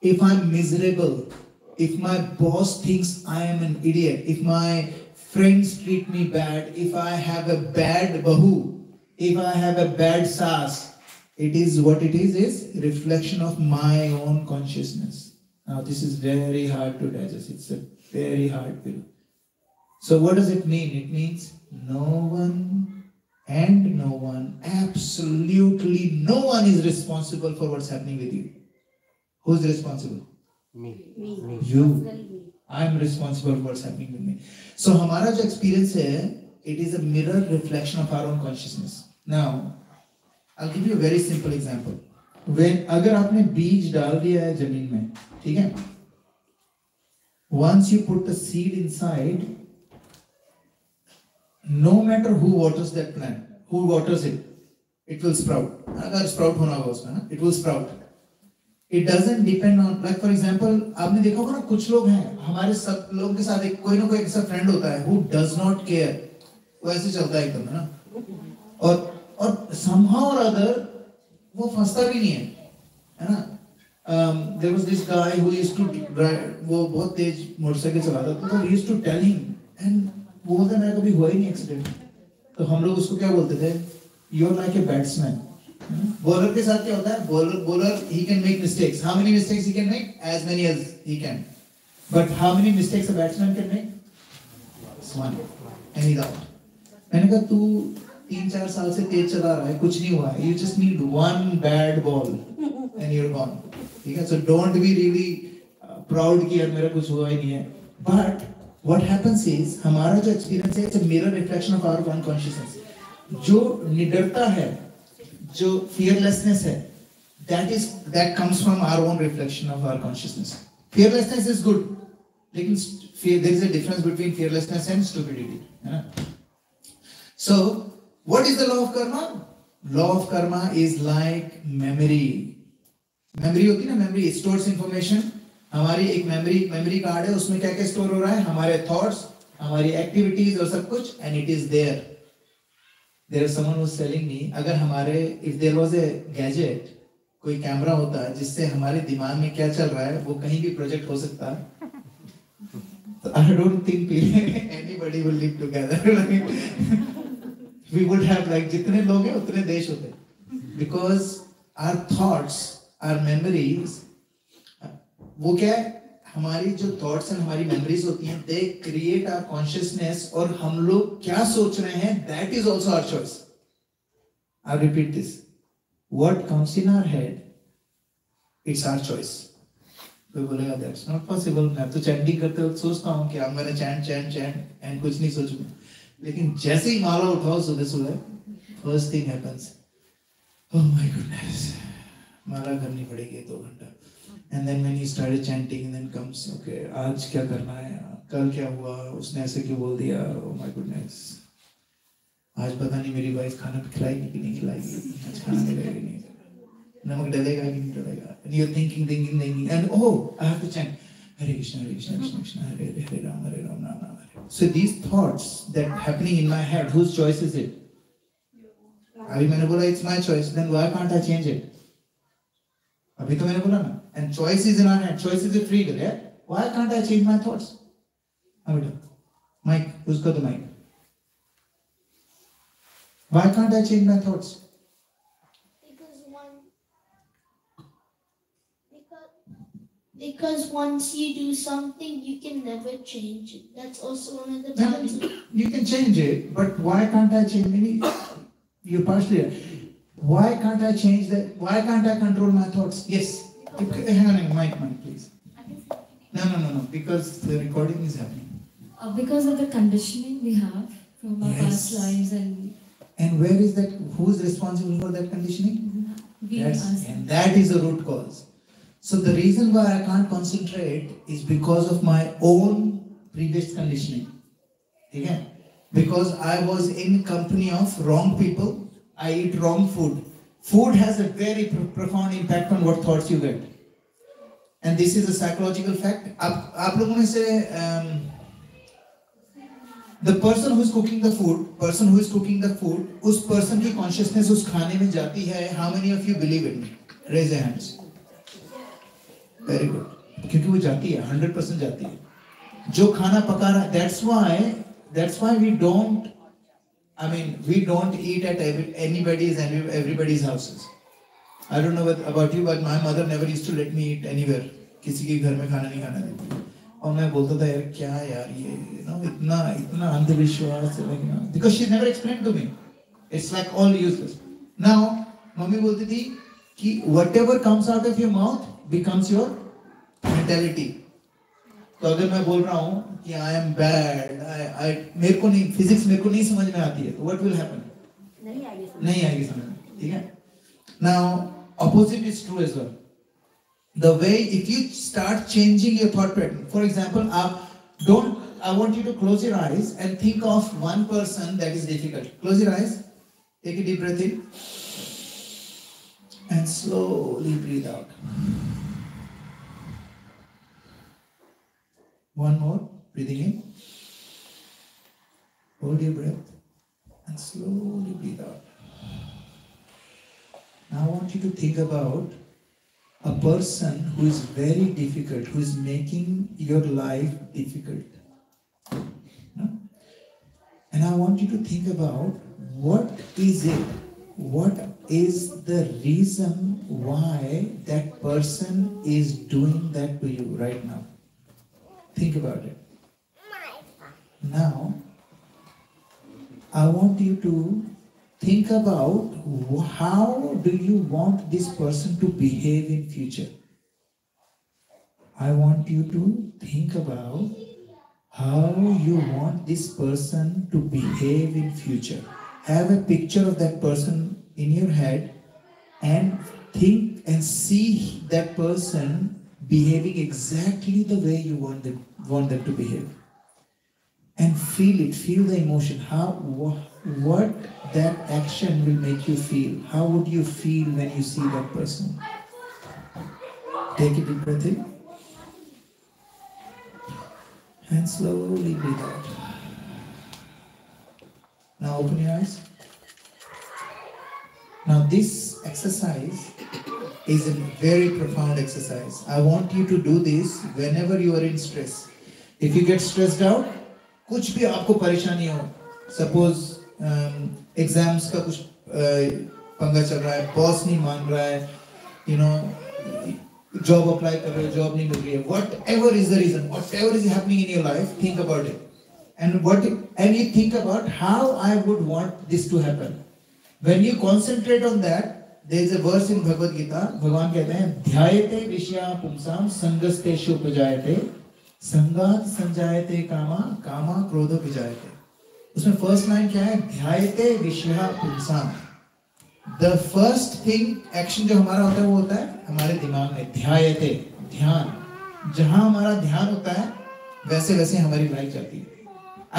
A: if I'm miserable, if my boss thinks I am an idiot, if my friends treat me bad, if I have a bad bahu, if I have a bad saas, it is what it is reflection of my own consciousness. Now this is very hard to digest. It's a very hard pill. So what does it mean? It means no one, absolutely no one is responsible for what's happening with you. Who's responsible?
D: Me.
A: You. I am responsible for what's happening with me. So हमारा जो experience है, it is a mirror reflection of our own consciousness. Now, I'll give you a very simple example. When अगर आपने बीज डाल दिया है जमीन में, ठीक है? Once you put the seed inside, no matter who waters that plant, who waters it, it will sprout. अगर sprout होना होगा उसमें ना, it will sprout. It doesn't depend on, like for example, आपने देखा होगा ना कुछ लोग हैं, हमारे सब लोगों के साथ कोई ना कोई ऐसा friend होता है, who does not care, वो ऐसे चलता है एकदम, है ना? और somehow or other वो फंसता भी नहीं है ना? There was this guy who used to drive, वो बहुत तेज मोटरसाइकिल चलाता था, तो we used to tell him, and वो बोलता मेरा कभी हुआ ही नहीं एक्सीडेंट, तो हम लोग उसको क्या बोलते थे? You're like a batsman, Bowler के साथ क्या होता है? Bowler he can make mistakes. How many mistakes he can make? As many as he can. But how many mistakes a batsman can make? One. Any doubt? मैंने कहा तू 3-4 साल से तेज चला रहा है, कुछ नहीं हुआ. You just need one bad ball and you're gone. ठीक है? So don't be really proud कि यार मेरा कुछ हुआ ही नहीं है. But what happens is हमारा जो experience है, it's a mirror reflection of our own consciousness. जो निडरता है, जो fearlessness है, that comes from our own reflection of our consciousness. Fearlessness is good, लेकिन there is a difference between fearlessness and stupidity. है ना? So, what is the law of karma? Law of karma is like memory. Memory होती है ना, memory stores information. हमारी एक memory card है, उसमें क्या क्या store हो रहा है? हमारे thoughts, हमारी activities और सब कुछ, and it is there. There is someone who was telling me, अगर हमारे if there was a gadget, कोई कैमरा होता है जिससे हमारे दिमाग में क्या चल रहा है वो कहीं भी प्रोजेक्ट हो सकता है. So I don't think anybody will live together. We would have like जितने लोग हैं उतने देश होते. Because our thoughts, our memories, वो क्या है? हमारी जो thoughts and हमारी memories होती हैं, they create our consciousness और हम लोग क्या सोच रहे हैं, that is also our choice. I'll repeat this. What comes in our head, it's our choice. कोई बोलेगा that's not possible. मैं तो chanting करते वक्त सोचता हूँ कि I'm gonna chant and कुछ नहीं सोचूंगा. लेकिन जैसे ही माला उठाओ सुबह first thing happens. Oh my goodness. माला करनी पड़ेगी 2 घंटा. And then when he started chanting, and then comes, okay, आज क्या करना है? कल क्या हुआ? उसने ऐसे क्यों बोल दिया? Oh my goodness. आज पता नहीं मेरी वाइफ खाना खिलाएगी कि नहीं खिलाएगी. आज खाना मिलेगा कि नहीं. नमक डलेगा कि नहीं डलेगा. And you're thinking, and oh, I have to chant. Hare Krishna, Hare Krishna, Krishna Krishna, Hare Ram, Ram Ram. So these thoughts that happening in my head, whose choice is it? अभी मैंने बोला it's my choice. Then why can't I change it? अभी तो मैंने बोला ना. And choice is in our hand. Choice is a free will, yeah? Why can't I change my thoughts? Mike, who's got the mic? Why can't I change my thoughts?
C: Because once you do something, you can never change it. That's also one of the boundaries.
A: You can change it, but why can't I change it? You're partially. Why can't I change that? Why can't I control my thoughts? Yes. Hang on, mic, please. No. Because the recording is happening.
N: Because of the conditioning we have from our past lives
A: and where is that? Who's responsible for that conditioning?
N: We ourselves.
A: And that is the root cause. So the reason why I can't concentrate is because of my own previous conditioning. Okay? Because I was in company of wrong people, I eat wrong food. Food has a very profound impact on what thoughts you get. And this is a psychological fact. आप लोगों में से the person who is cooking the food, उस person की consciousness उस खाने में जाती है. How many of you believe it? Raise your hands. Very good. क्योंकि वो जाती है, 100% जाती है. जो खाना पका रहा, that's why we don't eat at everybody's houses. I don't know about you, but my mother never used to let me eat anywhere. किसी के घर में खाना नहीं खाना देती. और मैं बोलता था यार क्या यार ये, इतना अंधविश्वास है, because she never explained to me. It's like all useless. Now, mummy बोलती थी कि whatever comes out of your mouth becomes your mentality. तो अगर मैं बोल रहा हूँ कि I am bad, मेरे को नहीं, physics मेरे को नहीं समझ में आती है, तो what will happen? नहीं आएगी समझ में, ठीक है? Now, opposite is true as well. The way, if you start changing your thought pattern, for example, I want you to close your eyes and think of one person that is difficult. Close your eyes, take a deep breath in, and slowly breathe out. One more, breathing in. Hold your breath and slowly breathe out. Now I want you to think about a person who is very difficult, who is making your life difficult. No? And I want you to think about what is it what is the reason why that person is doing that to you right now? Think about it. Now, I want you to think about how do you want this person to behave in future. I want you to think about how you want this person to behave in future. Have a picture of that person in your head and think and see that person behaving exactly the way you want them to behave. And feel it, feel the emotion. What that action will make you feel. How would you feel when you see that person? Take a deep breath in. And slowly breathe out. Now open your eyes. Now this exercise is a very profound exercise. I want you to do this whenever you are in stress. If you get stressed out, कुछ भी आपको परेशानी हो, suppose exams का कुछ पंगा चल रहा है, बॉस नहीं मान रहा है, जॉब अप्लाई कर रहे हो, जॉब नहीं मिल रही है, whatever is the reason, whatever is happening in your life, think about it. And you think about how I would want this to happen. When you concentrate on that, there is a verse in Bhagavad Gita, भगवान कहते हैं ध्यायते विषया पुंसाम संगस्तेषु उपजायते संगात संजायते कामा कामा क्रोधो विजायते. उसमें first line क्या है? ध्यायते विषया पुंसाम. The first thing action जो हमारा होता है वो होता है हमारे दिमाग में. ध्यायते, ध्यान. जहां हमारा ध्यान होता है वैसे वैसे हमारी लाइफ चलती है.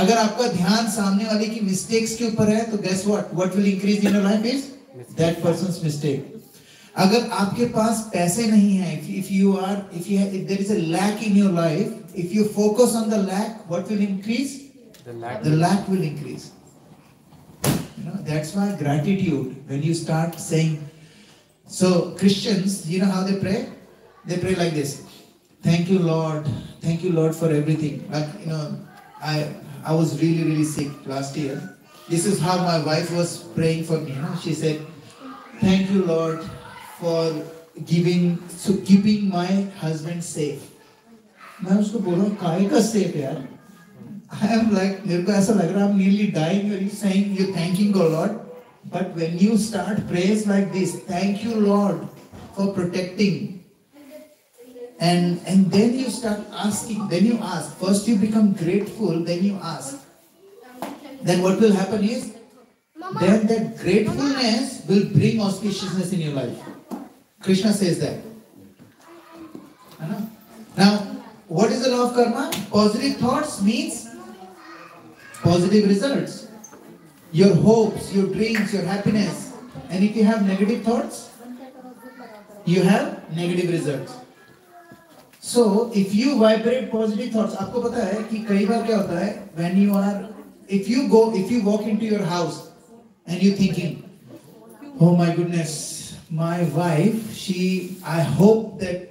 A: अगर आपका ध्यान सामने वाले की मिस्टेक्स के ऊपर है तो guess what will increase in your life is that person's mistake. अगर आपके पास पैसे नहीं है, if there is a lack in your life, if you focus on the lack, what will increase? The lack will increase. That's why gratitude, when you start saying, so Christians, you know how they pray? They pray like this. Thank you Lord for everything. Like, I was really sick last year. This is how my wife was praying for me. She said, thank you Lord for keeping my husband safe. मैं उसको बोल रहा हूँ काहे का safe यार? I am like, मेरे को ऐसा लग रहा है I'm nearly dying. You're saying you're thanking God, Lord. But when you start prayers like this, thank you Lord for protecting. And then you start asking, then you ask. First you become grateful, then you ask. Then what will happen is, then that gratefulness will bring auspiciousness in your life. Krishna says that. Now, what is the law of karma? Positive thoughts means positive results. Your hopes, your dreams, your happiness. And if you have negative thoughts, you have negative results. So, if you vibrate positive thoughts, आपको पता है कि कई बार क्या होता है, when you are, if you walk into your house and you're thinking, oh my goodness, my wife, I hope that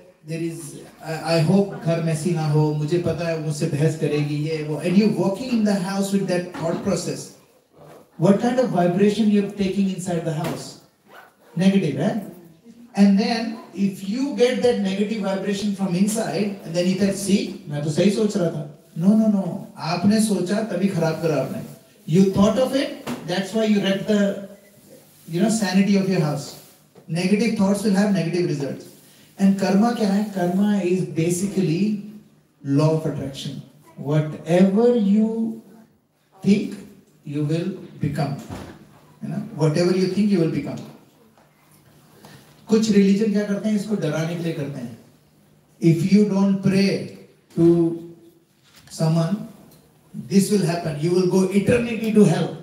A: I hope घर messy ना हो, मुझे पता है मुझसे बहस करेगी ये वो, and you're walking in the house with that thought process. What kind of vibration you're taking inside the house? Negative, right? And then if you get that negative vibration from inside, and then you can see, मैं तो सही सोच रहा था. No. आपने सोचा तभी खराब करा आपने. You thought of it, that's why you wrecked the, sanity of your house. Negative thoughts will have negative results. And karma क्या है? Karma is basically law of attraction. Whatever you think, you will become. Whatever you think, you will become. कुछ religion क्या करते हैं? इसको डराने के लिए करते हैं. If you don't pray to someone, this will happen. You will go eternity to hell.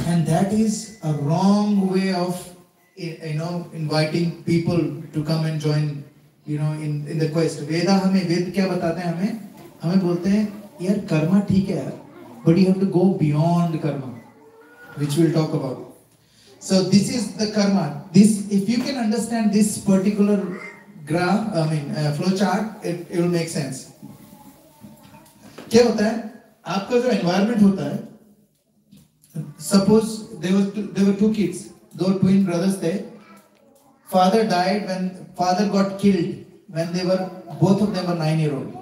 A: And that is a wrong way of inviting people to come and join in the quest. वेद क्या बताते हैं हमें बोलते हैं यार कर्मा ठीक है यार, but you have to go beyond karma, which we'll talk about. So this is the karma. If you can understand this particular flow chart, it will make sense. क्या होता है? आपका जो environment होता है, suppose there were two kids. दो twin brothers थे. Father died when father got killed when they were both of them were 9-year-old.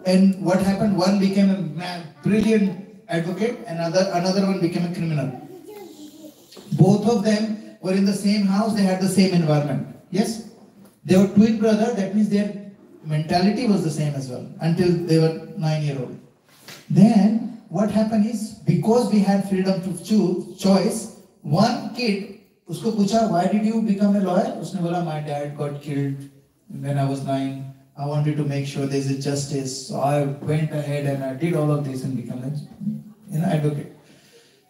A: And what happened? One became a brilliant advocate, and another one became a criminal. Both of them were in the same house. They had the same environment. Yes, they were twin brothers. That means their mentality was the same as well until they were 9-year-old. Then what happened is, because we had freedom to choose, one kid, उसको पूछा, why did you become a lawyer? उसने बोला, my dad got killed when I was 9. I wanted to make sure there is justice, so I went ahead and I did all of this and become an advocate.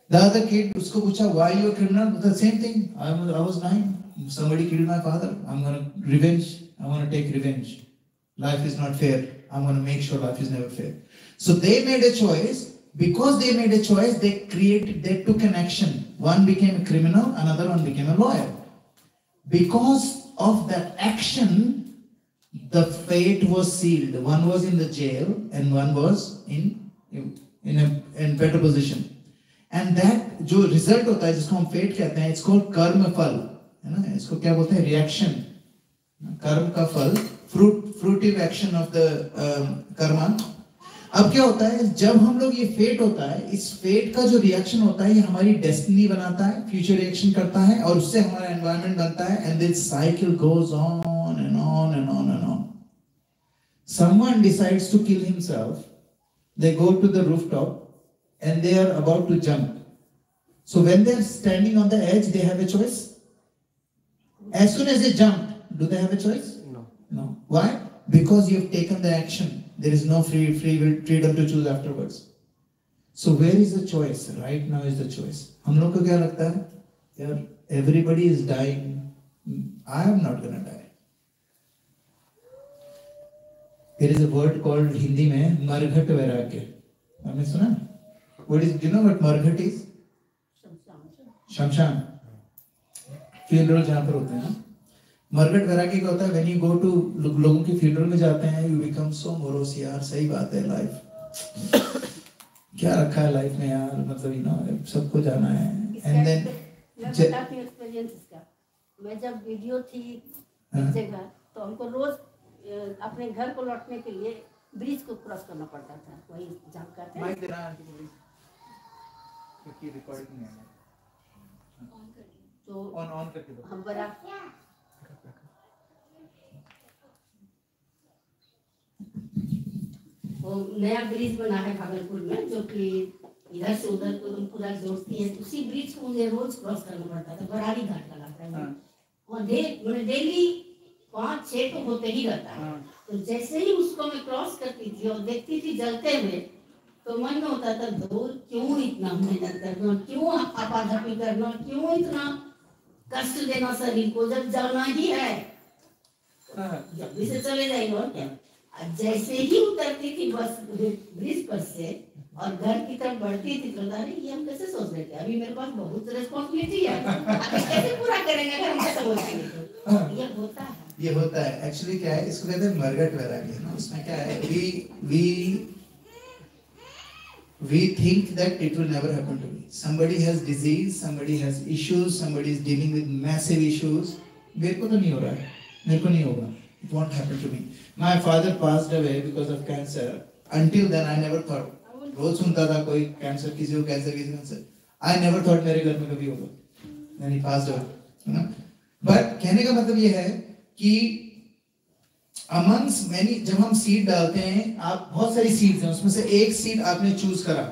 A: The other kid, उसको पूछा, why you a criminal? The same thing. I was 9. Somebody killed my father. I'm gonna revenge. I want to take revenge. Life is not fair. I'm gonna make sure life is never fair. So they made a choice. Because they made a choice, they took an action. One became a criminal, another one became a lawyer. Because of that action, the fate was sealed. One was in the jail and one was in better position. And that जो result होता है, जिसको हम fate कहते हैं, it's called कर्म फल, है ना? इसको क्या बोलते हैं? Reaction. कर्म का फल, fruitive action of the Karma. अब क्या होता है, जब हम लोग ये फेट होता है, इस फेट का जो रिएक्शन होता है, ये हमारी डेस्टिनी बनाता है, फ्यूचर रिएक्शन करता है, और उससे हमारा एनवायरनमेंट बनता है, and this cycle goes on and on and on and on. Someone decides to kill himself. They go to the rooftop and they are about to jump. So when they are standing on the edge, they have a choice. As soon as they jump, do they have a choice? No. Why? Because you have taken the action. There is no freedom to choose afterwards. So where is the choice? Right now is the choice. हम लोग को क्या लगता है? यार, everybody is dying. I am not gonna die. There is a word called Hindi में मरघट वैराग्य. आपने सुना? What is? Do you know what मरघट is? शमशान. Funeral जहाँ पर होते हैं ना. मरघट वैराग्य क्या होता है? When you go to लोगों की funeral में जाते हैं, you become so morose. यार सही बात है, life क्या रखा है life में यार, मतलब you know सबको जाना है. And then
L: मैं बताती हूँ एक्सपीरियंस इसका. मैं जब वीडियो थी एक जगह, तो हमको रोज अपने घर को लौटने के लिए ब्रिज को क्रॉस करना पड़ता था. वही जंप करते.
A: माइक देना क्योंकि रिकॉर्डिंग है.
L: तो
A: ऑन करके दो.
L: हम बड़ा वो नया ब्रिज बना है भागलपुर में, जो कि इधर से उधर को पूरा जोड़ती है. उसी ब्रिज को मुझे रोज क्रॉस करना पड़ता था. बरारी घाट लगाता है और डेली 5-6 तो होते ही रहता है. तो जैसे ही उसको मैं क्रॉस करती थी और देखती थी जलते हुए, तो मन में होता था, क्यों इतना मेहनत करना, क्यों आपाधापी करना, क्यों इतना कष्ट देना शरीर को, जब जलना ही है जल्दी से चले जाएगा. और क्या, जैसे ही उतरती थी बस ब्रिज पर से और घर की तरफ बढ़ती थी, तो अरे ये हम कैसे सोच रहे थे, अभी मेरे पास बहुत रिस्पॉन्सिबिलिटी है, कैसे पूरा करेंगे अगर हम ऐसा बोलते. ये होता है
A: एक्चुअली. क्या है, इसको कहते हैं मरघट वैराग्य ना. उसमें क्या है, we think that it will never happen to me. Somebody has disease, somebody has issues, somebody is dealing with massive issues. मेरे को तो नहीं हो रहा है, मेरे को नहीं होगा. It won't happen to me. My father passed away because of cancer. Until then, I never thought. रोज सुनता था कोई कैंसर, किसी को कैंसर, किसी को कैंसर. I never thought मेरे घर में कभी होगा. Then he passed away. है ना? But कहने का मतलब ये है कि amongst many, जब हम सीड डालते हैं, आप बहुत सारी सीड्स हैं, उसमें से एक सीड आपने चूज करा.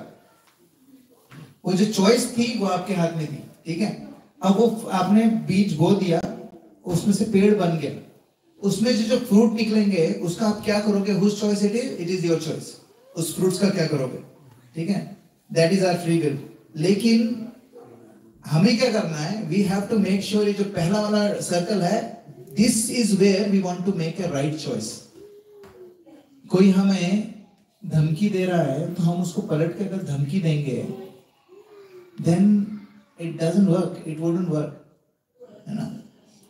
A: वो जो चॉइस थी वो आपके हाथ में थी, ठीक है. अब वो आपने बीज बो दिया, उसमें से पेड़ बन गया. उसमें जो फ्रूट निकलेंगे उसका आप क्या करोगे? Whose choice it is your choice. उस फ्रूट्स का क्या करोगे? ठीक है, that is our free will. लेकिन हमें क्या करना है? We have to make sure ये जो पहला वाला सर्कल है, this is where we want to make a right choice. कोई हमें धमकी दे रहा है तो हम उसको पलट के अगर धमकी देंगे, then it doesn't work, it wouldn't work, है ना.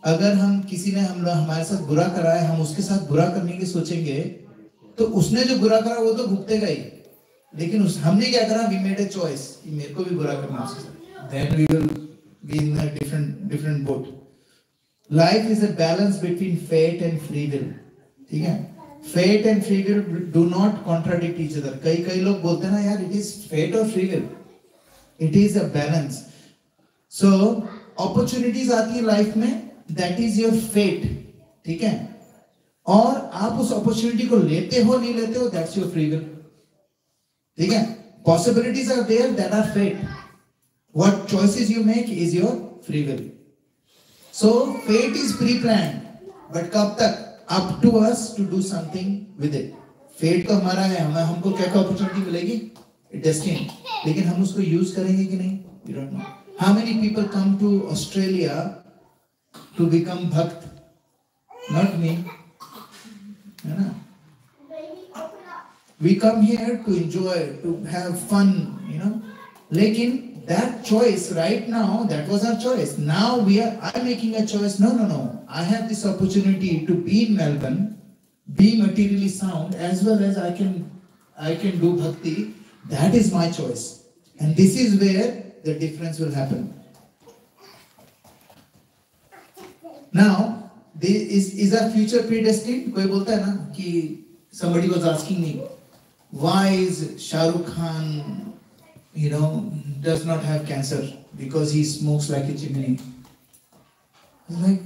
A: अगर हम किसी ने हमारे साथ बुरा करा है, हम उसके साथ बुरा करने की सोचेंगे, तो उसने जो बुरा करा वो तो भुगतेगा ही. लेकिन हमने क्या करा? वी मेड अ चॉइस कि मेरे को भी बुरा करना है उसके साथ. Then we in a different boat. Life is a balance between fate and free will. ठीक है? Fate and free will do not contradict each other. कई लोग बोलते हैं ना यार, it is fate or free will. It is a balance. So opportunities आती हैं लाइफ में, that is your fate. ठीक है? और आप उस opportunity को लेते हो नहीं लेते हो, that's your free will. ठीक है? Possibilities are there, that are fate. What choices you make is your free will. So fate is pre-planned, but कब तक? Up to us to do something with it. Fate तो हमारा है, हमको क्या opportunity मिलेगी? Destiny. लेकिन हम उसको use करेंगे कि नहीं? We don't know. How many people come to Australia to become bhakt? Not me. है ना? We come here to enjoy, to have fun, you know. लेकिन that choice right now, that was our choice. Now I'm making a choice. No. I have this opportunity to be in Melbourne, be materially sound, as well as I can do bhakti. That is my choice. And this is where the difference will happen. Now, is our future predestined? कोई बोलता है ना कि somebody was asking me, why is Shah Rukh Khan, does not have cancer? Because he smokes like a chimney. I'm like,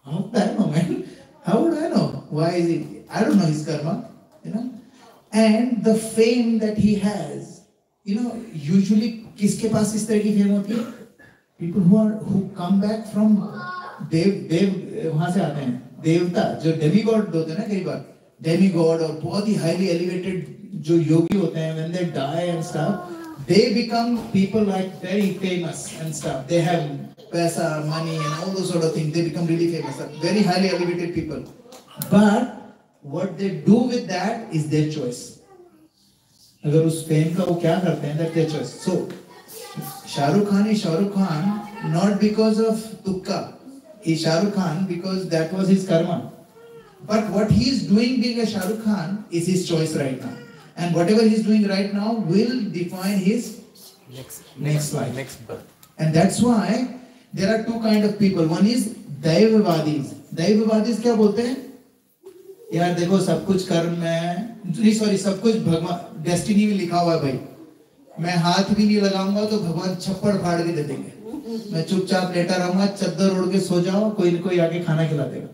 A: how would I know, man? How would I know? Why is it? I don't know his karma, And the fame that he has, usually किसके पास इस तरह की fame होती है? People who come back from देव वहाँ से आते हैं, देवता जो demigod होते हैं ना कई बार, demigod और बहुत ही highly elevated जो योगी होते हैं, when they die and stuff, they become people like very famous and stuff. They have paisa, money and all those sort of things. They become really famous, very highly elevated people. But what they do with that is their choice. अगर उस fame का वो क्या करते हैं, that's their choice. So Shah Rukh Khan is Shah Rukh Khan not because of tukka. He's Shah Rukh Khan because that was his karma. But what he is doing being a Shah Rukh Khan is his choice right now. And whatever he's doing right now will define his next life. Next birth. And that's why there are two kind of people. One is Daivavadis. Daivavadis क्या बोलते हैं? यार देखो सब कुछ कर्म में, सब कुछ भगवान डेस्टिनी में लिखा हुआ है भाई. मैं हाथ भी नहीं लगाऊंगा तो भगवान छप्पड़ फाड़ के दे देंगे. मैं चुपचाप लेटा रहूंगा, चद्दर ओढ़ के सो जाओ, कोई न कोई आके खाना खिला देगा.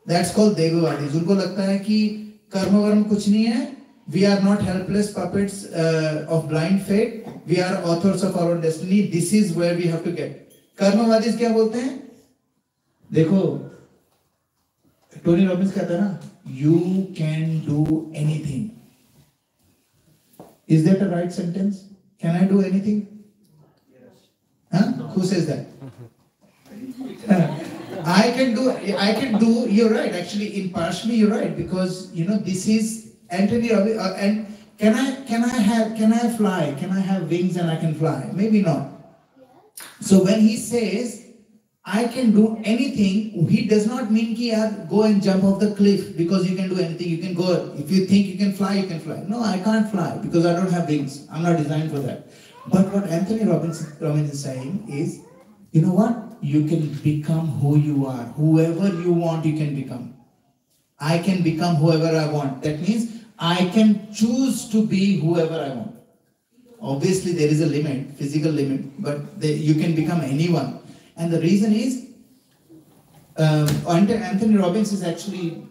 A: That's called Daivavadis. उनको लगता है कि कर्म वर्म कुछ नहीं है. We are not helpless puppets of blind fate. We are authors of our own destiny. This is where we have to get. कर्मवादीस क्या बोलते हैं? देखो, टोनी रॉबिन्स कहता है ना, you can do anything. Is that a right sentence? Can I do anything? Huh? Who says that? I can do, you're right, actually, impartially you're right, because, this is Anthony Robbins, and can I fly? Can I have wings and I can fly? Maybe not. So when he says, I can do anything, he does not mean that go and jump off the cliff because you can do anything. You can go, if you think you can fly, you can fly. No, I can't fly because I don't have wings. I'm not designed for that. But what Anthony Robbins is saying is, you know what? You can become who you are. Whoever you want, you can become. I can become whoever I want. That means I can choose to be whoever I want. Obviously, there is a limit, physical limit, but you can become anyone. And the reason is, Anthony Robbins is actually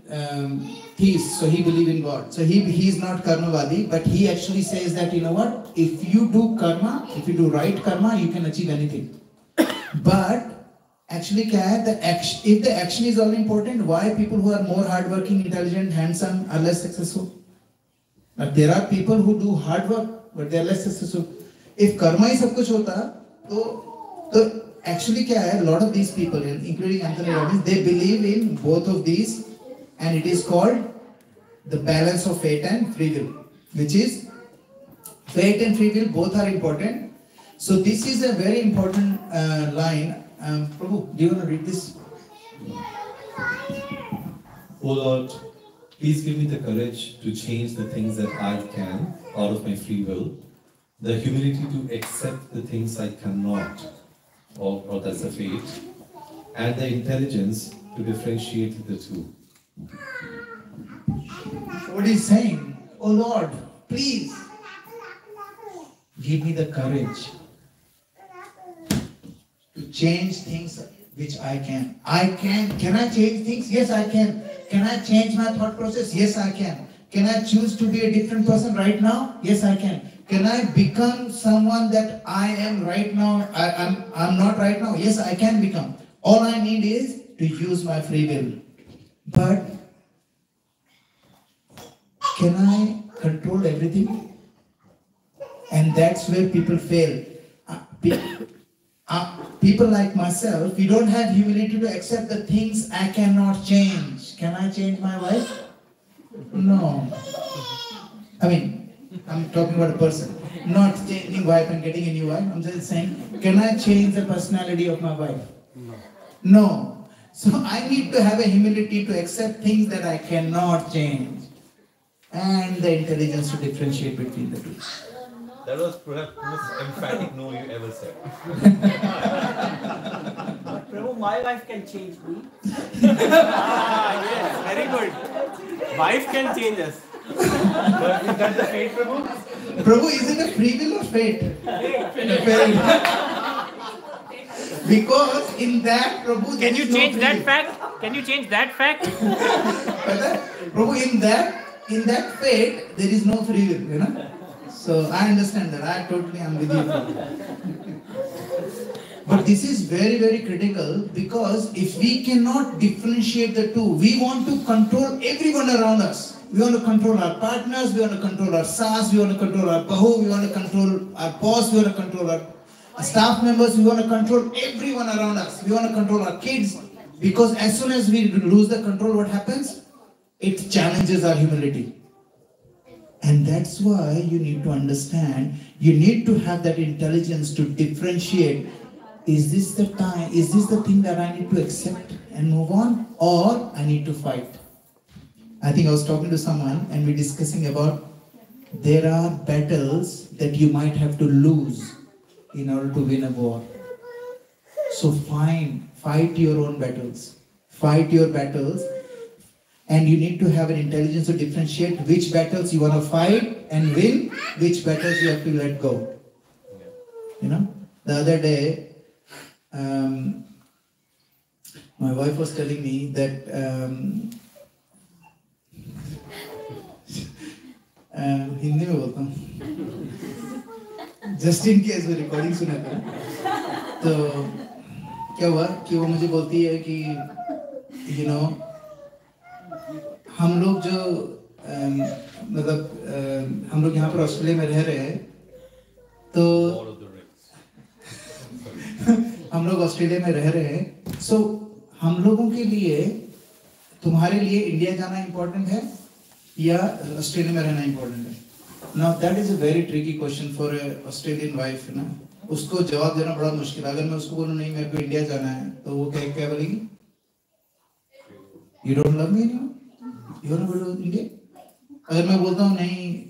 A: theist, so he believes in God. So he is not karmavadi, but he actually says that, you know what, if you do karma, if you do right karma, you can achieve anything. But actually, if the action is all important, why people who are more hardworking, intelligent, handsome are less successful? But there are people who do hard work, but they are less successful. If karma is सब कुछ होता, तो actually क्या है? A lot of these people, including Anthony Robbins, they believe in both of these, and it is called the balance of fate and free will, which is fate and free will both are important. So this is a very important line. Prabhu, do you want to read this?
O: Oh Lord, please give me the courage to change the things that I can out of my free will, the humility to accept the things I cannot, or that's the faith, and the intelligence to differentiate the two.
A: What he's saying, oh Lord, please give me the courage to change things which I can. Can I change things? Yes, I can. Can I change my thought process? Yes, I can. Can I choose to be a different person right now? Yes, I can. Can I become someone that I am right now? I'm not right now. Yes, I can become. All I need is to use my free will. But can I control everything? And that's where people fail. People like myself, we don't have humility to accept the things I cannot change. Can I change my wife? No. I mean, I'm talking about a person. Not changing wife and getting a new wife. I'm just saying, can I change the personality of my wife? No. So I need to have a humility to accept things that I cannot change. And the intelligence to differentiate between the two.
B: That was perhaps the most emphatic no you ever said.
K: But Prabhu, my wife can change me.
D: Yes, very good. Wife can change us.
B: But is that the fate, Prabhu?
A: Prabhu, is it a free will or fate? Fate. Because in that, Prabhu,
F: Can you change that fact? Can you change that fact?
A: Prabhu, in that fate, there is no free will, you know. So I understand that. I totally am with you. But this is very, very critical, because if we cannot differentiate the two, we want to control everyone around us. We want to control our partners, we want to control our SaaS, we want to control our Bahu, we want to control our boss, we want to control our staff members, we want to control everyone around us. We want to control our kids, because as soon as we lose the control, what happens? It challenges our humility. And that's why you need to understand, you need to have that intelligence to differentiate, is this the time, is this the thing that I need to accept and move on, or I need to fight? I think I was talking to someone and we're discussing about there are battles that you might have to lose in order to win a war. So fight your own battles. Fight your battles. And you need to have an intelligence to differentiate which battles you want to fight and win, which battles you have to let go. You know, the other day, my wife was telling me that Hindi में बोलता हूँ, just in case वो recording सुना था, तो क्या हुआ कि वो मुझे बोलती है कि you know, हम लोग जो मतलब हम लोग यहाँ पर ऑस्ट्रेलिया में रह रहे हैं, तो हम लोग ऑस्ट्रेलिया में रह रहे हैं, so हम लोगों के लिए, तुम्हारे लिए इंडिया जाना इम्पोर्टेंट है या ऑस्ट्रेलिया में रहना इम्पोर्टेंट है? Now that is a very tricky question for a Australian wife, ना, उसको जवाब देना बड़ा मुश्किल है. अगर मैं उसको बोलूँ नहीं मेरे को इंडिया जाना है, तो वो क्या बोलेगी? You don't love me anymore? You wanna go to India? अगर मैं बोलता हूँ नहीं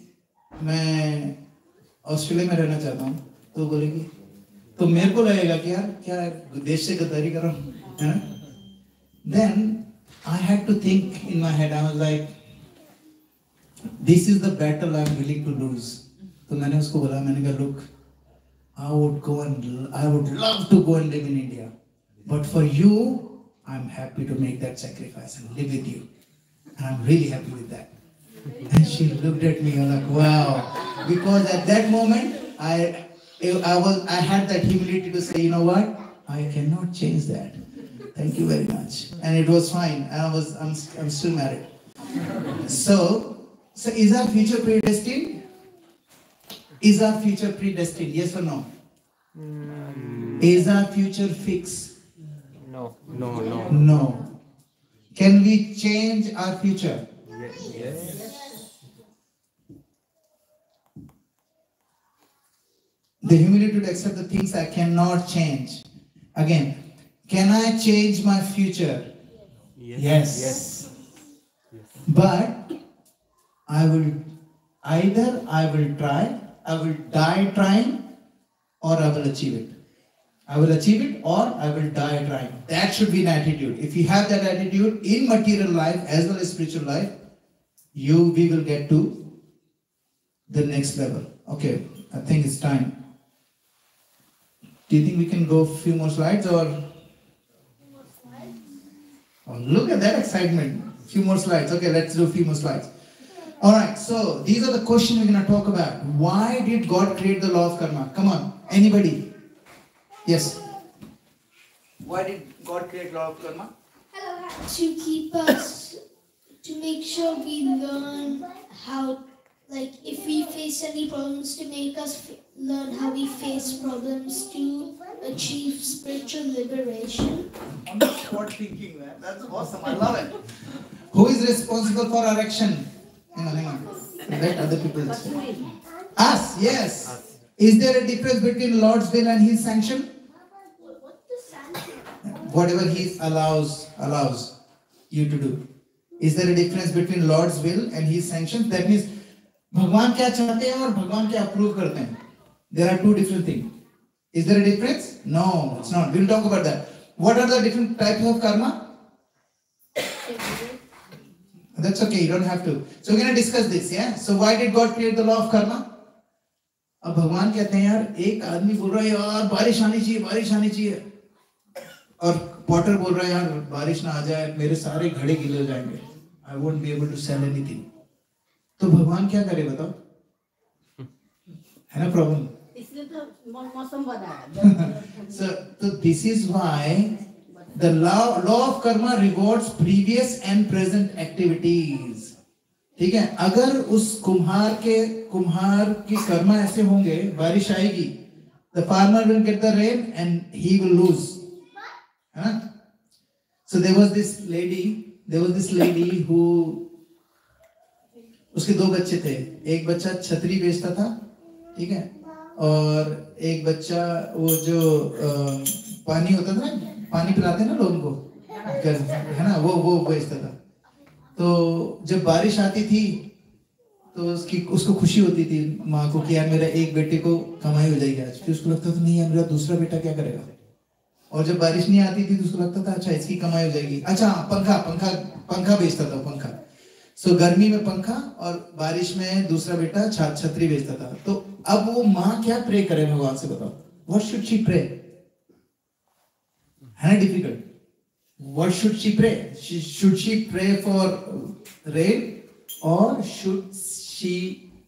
A: मैं ऑस्ट्रेलिया में रहना चाहता हूँ, तो बोलेगी, तो मेरे को लगेगा कि यार क्या देश से गद्दारी कर रहा हूँ, है ना? Then I had to think in my head. I was like, this is the battle I'm willing to lose. तो मैंने उसको बोला, मैंने कहा, look, I would love to go and live in India, but for you, I'm happy to make that sacrifice and live with you. And I'm really happy with that. And she looked at me and like, wow, because at that moment, I had that humility to say, you know what, I cannot change that. Thank you very much. And it was fine. I'm still married. So is our future predestined? Is our future predestined? Yes or no? Is our future fixed?
F: No.
A: No. Can we change our future?
F: Yes.
A: The humility to accept the things I cannot change. Again, can I change my future? Yes. But I will try, I will die trying, or I will achieve it. I will achieve it or I will die trying. That should be an attitude. If you have that attitude in material life as well as spiritual life, we will get to the next level. Okay, I think it's time. Do you think we can go a few more slides or? Oh, look at that excitement. Few more slides. Okay, let's do a few more slides. Alright, so these are the questions we're going to talk about. Why did God create the law of karma? Come on, anybody? Yes. Why did God create law of karma?
C: To keep us, to make sure we learn how, like if we face any problems, to make us learn how we face problems to achieve spiritual liberation.
A: On the spot thinking, man. That's awesome. I love it. Who is responsible for our action? Hang on. Let other people decide. Us, yes. Is there a difference between Lord's will and His sanction? Whatever He allows you to do. Is there a difference between Lord's will and His sanctions? That means भगवान क्या चाहते हैं और भगवान क्या approve करते हैं. There are two different things. Is there a difference? No, it's not. We'll talk about that. What are the different types of karma? That's okay, you don't have to. So we're going to discuss this, yeah? So why did God create the law of karma? अब भगवान कहते हैं यार एक आदमी बोल रहा है यार बारिश आनी चाहिए और पॉटर बोल रहा है यार बारिश ना आ जाए मेरे सारे घड़े गीले हो जाएंगे. I won't be able to sell anything. तो भगवान क्या करे बताओ? है ना प्रॉब्लम?
L: इसलिए तो मौसम बना.
A: So this is why the law of karma rewards previous and present activities. ठीक है, अगर उस कुम्हार के कर्मा ऐसे होंगे, बारिश आएगी, the farmer will get the rain and he will lose. है ना? So there was this lady who उसके दो बच्चे थे. एक बच्चा छतरी बेचता था, ठीक है, और एक बच्चा वो जो पानी होता था ना, पानी पिलाते ना लोगों को, है ना, वो बेचता था. तो जब बारिश आती थी तो उसको खुशी होती थी माँ को कि यार मेरा एक बेटे को कमाई हो जाएगी आज. फिर उसको लगता था नहीं यार मेरा दूसरा बेटा क्या करेगा. और जब बारिश नहीं आती थी तो उसको लगता था अच्छा इसकी कमाई हो जाएगी. अच्छा पंखा बेचता था, पंखा. सो गर्मी में पंखा और बारिश में दूसरा बेटा छतरी बेचता था. तो अब वो माँ क्या प्रे करे भगवान से बताओ? What should she pray? है ना difficult. What should she pray? Should she pray for rain or should she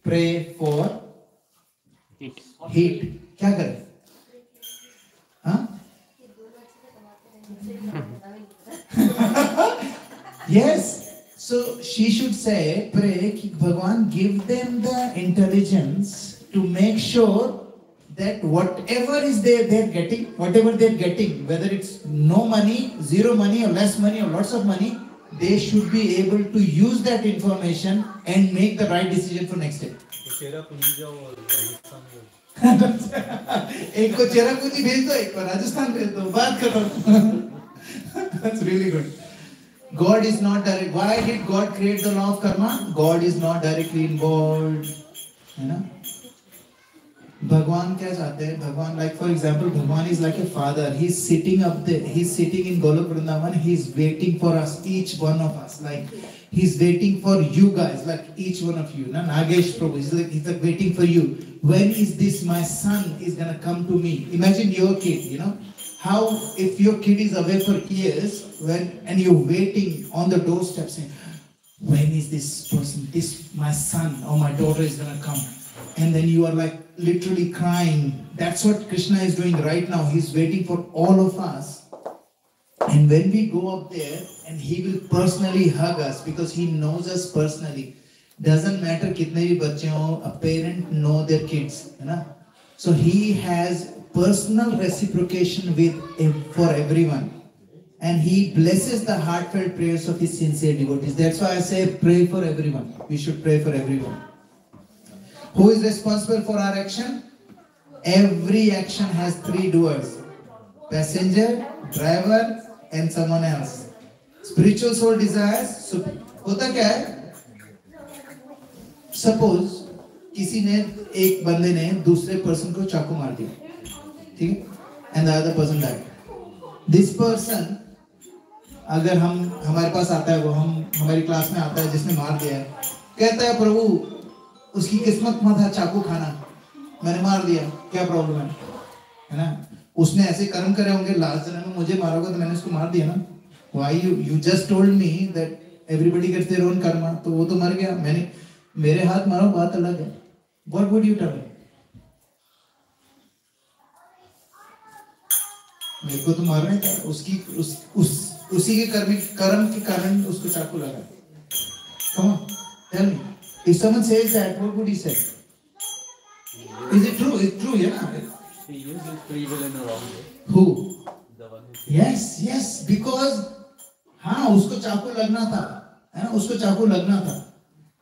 A: pray for heat? क्या करे? हाँ? Yes. So she should say, pray कि भगवान give them the intelligence to make sure that whatever is they're getting, whether it's no money, zero money, or less money, or lots of money, they should be able to use that information and make the right decision for next step. एक को चेरापूंजी भेज दो, एक को राजस्थान भेज दो, बात करो. That's really good. God is not direct. Why did God create the law of karma? God is not directly involved. है ना? भगवान क्या चाहते हैं? भगवान, like for example, भगवान is like a father. He's sitting up there. He's sitting in Golok Vrindavan. He's waiting for us, each one of us. Like he's waiting for you guys, like each one of you. Na Nagesh Prabhu, he's like waiting for you. When is this my son is gonna come to me? Imagine your kid. You know how if your kid is away for years, and you're waiting on the doorstep saying, when is this person, my son or my daughter is gonna come? And then you are like literally crying. That's what Krishna is doing right now. He's waiting for all of us. And when we go up there, and he will personally hug us because he knows us personally. Doesn't matter kitne bhi bacche ho, a parent know their kids, you know? So he has personal reciprocation for everyone. And he blesses the heartfelt prayers of his sincere devotees. That's why I say pray for everyone. We should pray for everyone. Who is responsible for our action? Every action has three doers: passenger, driver, and someone else. Spiritual soul desires. So, होता क्या है? Suppose एक बंदे ने दूसरे person को चाकू मार दिया, ठीक है? and the other person died. This person, अगर हमारे पास आता है, वो हमारी क्लास में आता है जिसने मार दिया है, कहता है प्रभु उसकी किस्मत में था चाकू खाना, मैंने मार दिया, क्या प्रॉब्लम है ना? उसने ऐसे कर्म करे होंगे, लास्ट जन्म में मुझे मारोगे तो मैंने उसको मार दिया ना. Why you just told me that everybody gets their own karma, तो वो तो मर गया, मैंने मेरे हाथ मारो, बात अलग है. What would you tell me? मेरे को तो मारना था, उसी के कर्म के कारण उसको चाकू लगा. Come on, tell me. If someone says that, what would he say? Is it true? It's true, yeah.
B: He uses free will in a wrong way.
A: Who?
B: The one who.
A: Yes, because हाँ उसको चाकू लगना था, है ना, उसको चाकू लगना था,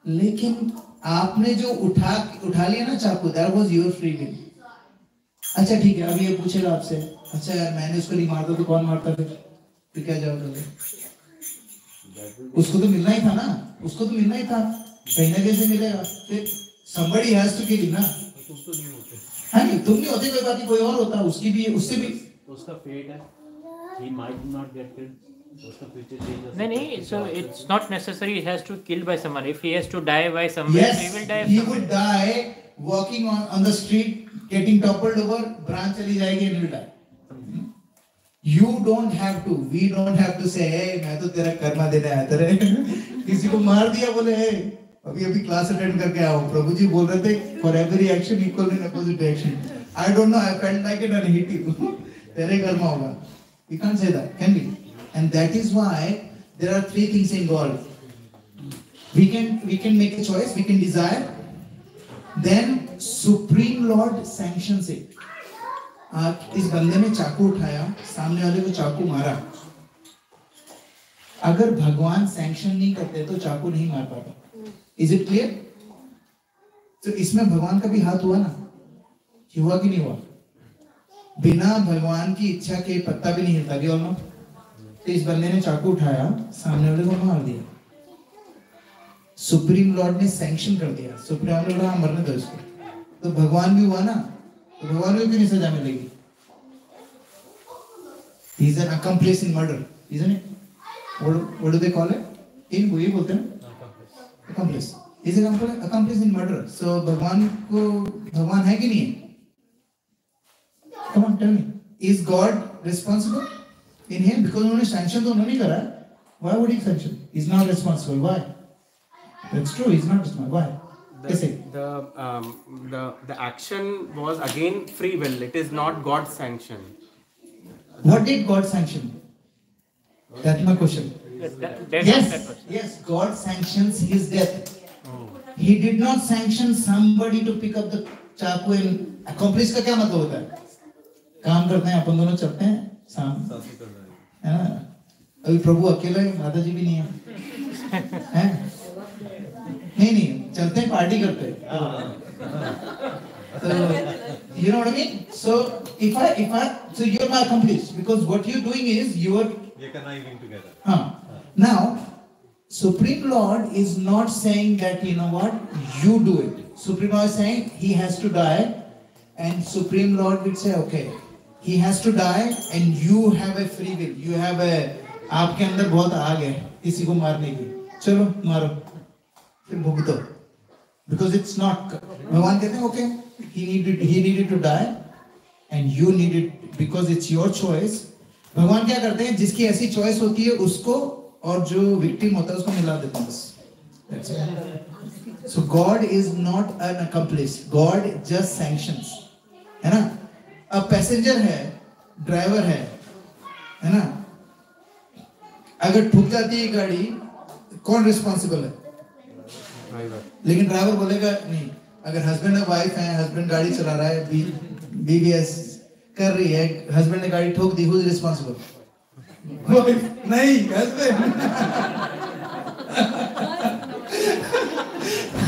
A: लेकिन आपने जो उठा लिया ना चाकू, that was your free will. अच्छा ठीक है, अभी ये पूछेगा आपसे, अच्छा यार मैंने उसको नहीं मारता तो कौन मारता फिर क्या जवाब दोगे? उसको तो मिलना ही था ना, उसको तो मिलना ही था, कहीं ना कहीं से मिलेगा, फिर somebody has to kill him ना.
B: तुम तो नहीं होते.
A: हाँ नहीं, तुम नहीं होते, कोई बात नहीं, कोई और होता, उसकी भी, उससे भी
B: उसका fate है, he might not get killed.
F: No, so it's not necessary he has to kill by someone. If he has to die by someone,
A: yes,
F: he will die.
A: He would die walking on the street, getting toppled over, branch चली जाएगी and he will die. You don't have to. We don't have to say, hey, मैं तो तेरा कर्मा देने आया था रे. किसी को मार दिया बोले, hey, अभी क्लास अटेंड करके आओ. प्रभु जी बोल रहे थे, for every action equal and opposite action. I don't know, I felt like it and hit you. तेरे कर्मा होगा. We can't say that, can we? And that is why there are three things involved. We can make a choice, we can desire, then Supreme Lord sanctions it. इस बंदे ने चाकू उठाया, सामने वाले को चाकू मारा. अगर भगवान सैंक्शन नहीं करते तो चाकू नहीं मार पाता. Is it clear? तो इसमें भगवान का भी हाथ हुआ ना, हुआ कि नहीं हुआ? बिना भगवान की इच्छा के पत्ता भी नहीं हिलता भी और तो इस बंदे ने चाकू उठाया, सामने वाले को मार दिया. सुप्रीम लॉर्ड ने सैंक्शन कर दिया, सुप्रीम लॉर्ड ने बोला मरने दो इसको. तो भगवान भी हुआ ना, तो भगवान को क्यों नहीं सजा मिलेगी? He is an accomplice in murder, isn't it? What do they call it? In वही बोलते हैं accomplice. He is an accomplice in murder. So भगवान है कि नहीं है? Come on, tell me. Is God responsible in him? Because उन्होंने sanction तो उन्होंने करा. Why would he sanction? He's not responsible. Why? That's true. He's not responsible. Why?
E: The action was again free will. It is not God's sanction.
A: What did God sanction? That's my question. Yes, God sanctions his death. He did not sanction somebody to pick up the चाकू and accomplice का क्या मतलब होता है? काम करते हैं अपन दोनों, चलते हैं साथ, है ना? अभी प्रभु अकेला है, माता जी भी नहीं है, नहीं चलते हैं, पार्टी करते हैं. So you know what I mean? So so you're my accomplice because what you're doing is you're
B: conniving together.
A: Now Supreme Lord is not saying that you know what you do it. Supreme Lord is saying he has to die, and Supreme Lord would say okay, he has to die, and you have a free will. You have a आपके अंदर बहुत आग है किसी को मारने की. चलो मारो, फिर भुगतो. Because it's not. भगवान कहते हैं okay, he needed to die, and you needed because it's your choice. भगवान क्या करते हैं, जिसकी ऐसी चॉइस होती है उसको और जो विक्टिम होता है उसको मिला देते हैं बस. That's it. So God is not an accomplice. God just sanctions. है ना? अब पैसेंजर है, ड्राइवर है ना? अगर ठुक जाती है गाड़ी, कौन रिस्पॉन्सिबल है? ड्राइवर. लेकिन ड्राइवर बोलेगा नहीं. अगर हस्बैंड और वाइफ है, हस्बैंड गाड़ी चला रहा है, बीवी कर रही है, हस्बैंड ने गाड़ी ठोक दी, हु इज रिस्पॉन्सिबल? नहीं, हस्बैंड.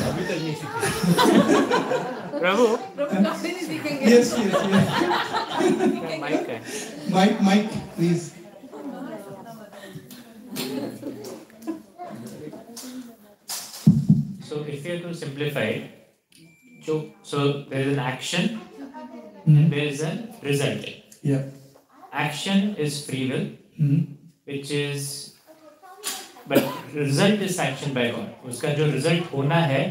B: अभी तक नहीं सीखे.
F: प्रभु
L: कभी नहीं सीखेंगे.
A: Yes. Mike, please.
F: So if you have to simplify it, so there is an action and there is a result.
A: Yeah.
F: Action is free will, which is, but result is sanctioned by God. उसका जो result होना है,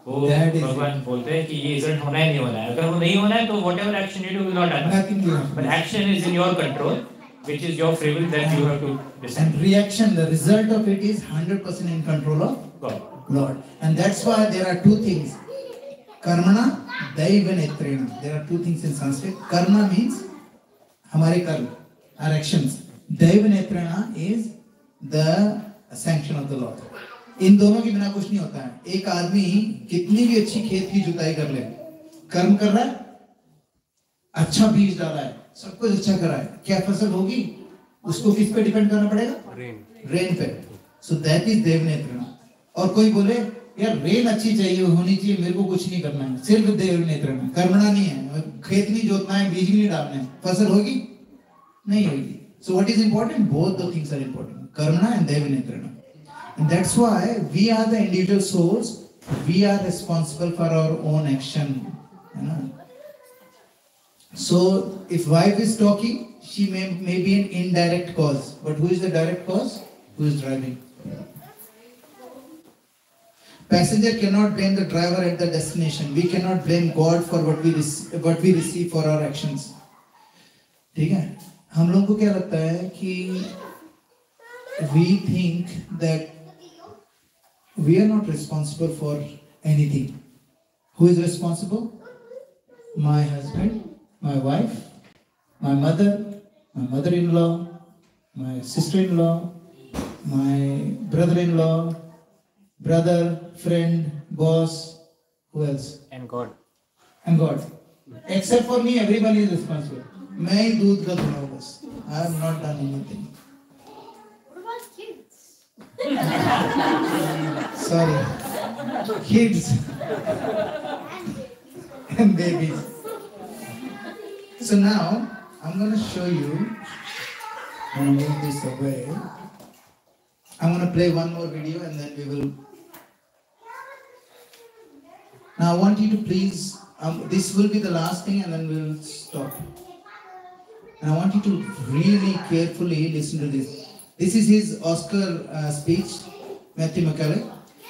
F: वो भगवान बोलते हैं कि ये result होना ही नहीं होना है. अगर वो नहीं होना है तो whatever action you do will not happen.
A: Nothing will happen.
F: But action is in your control, which is your free will that you have to decide.
A: And reaction, the result of it is 100% in control of God. And that's why there are two things. Karmana, Daiva Netrena. There are two things in Sanskrit. Karma means hamare karma, our actions. Daiva Netrena is the sanction of the Lord. इन दोनों के बिना कुछ नहीं होता है. एक आदमी कितनी भी अच्छी खेत की जुताई कर ले, कर्म कर रहा है, अच्छा बीज डाला है, सब कुछ अच्छा करा है, क्या फसल होगी? उसको किस पे डिपेंड करना पड़ेगा? रेन पे. सो दैट इज देवनेत्रना. और कोई बोले यार रेन अच्छी चाहिए, होनी चाहिए, मेरे को कुछ नहीं करना है, सिर्फ देवनेत्रना, कर्मणा नहीं है, खेत नहीं जोतना है, बीज नहीं डालना है, फसल होगी? नहीं होगी. So what is important? Both the things are important, कर्मणा एंड देवनेत्रना. And that's why we are the individual souls. We are responsible for our own action. You know? So, if wife is talking, she may be an indirect cause. But who is the direct cause? Who is driving? Passenger cannot blame the driver at the destination. We cannot blame God for what we receive for our actions. ठीक है? हम लोगों को क्या लगता है कि we think that we are not responsible for anything. Who is responsible? My husband, my wife, my mother, my mother-in-law, my sister-in-law, my brother-in-law, brother, friend, boss, who else?
F: And God.
A: And God. Except for me, everybody is responsible. मैं ही दूध का धुआं हूँ बस. I have not done anything. Sorry, kids and babies. So now I'm going to show you. I'm going to move this away. I'm going to play one more video and then we will. Now I want you to please. This will be the last thing and then we'll stop. And I want you to really carefully listen to this. This is his Oscar speech, Matthew McConaughey.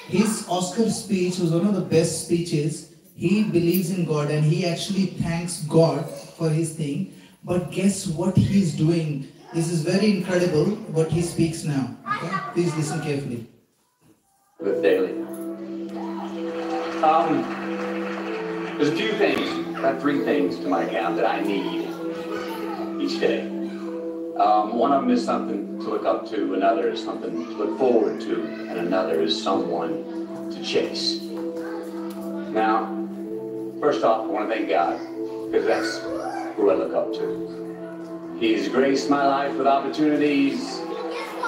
A: His Oscar speech was one of the best speeches. He believes in God and he actually thanks God for his thing. But guess what he's doing? This is very incredible what he speaks now. Okay? Please listen carefully.
P: Live daily. There's a few things, about 3 things to my account that I need each day. One of them is something to look up to, another is something to look forward to, and another is someone to chase. Now, first off, I want to thank God, because that's who I look up to. He's graced my life with opportunities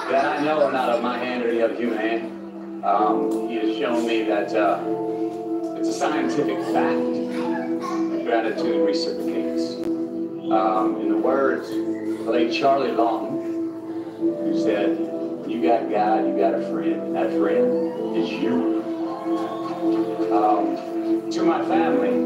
P: that I know are not of my hand or any other human hand. He has shown me that it's a scientific fact that gratitude reciprocates. In the words of the late Charlie Long, who said, you got God, you got a friend. That friend is you. To my family,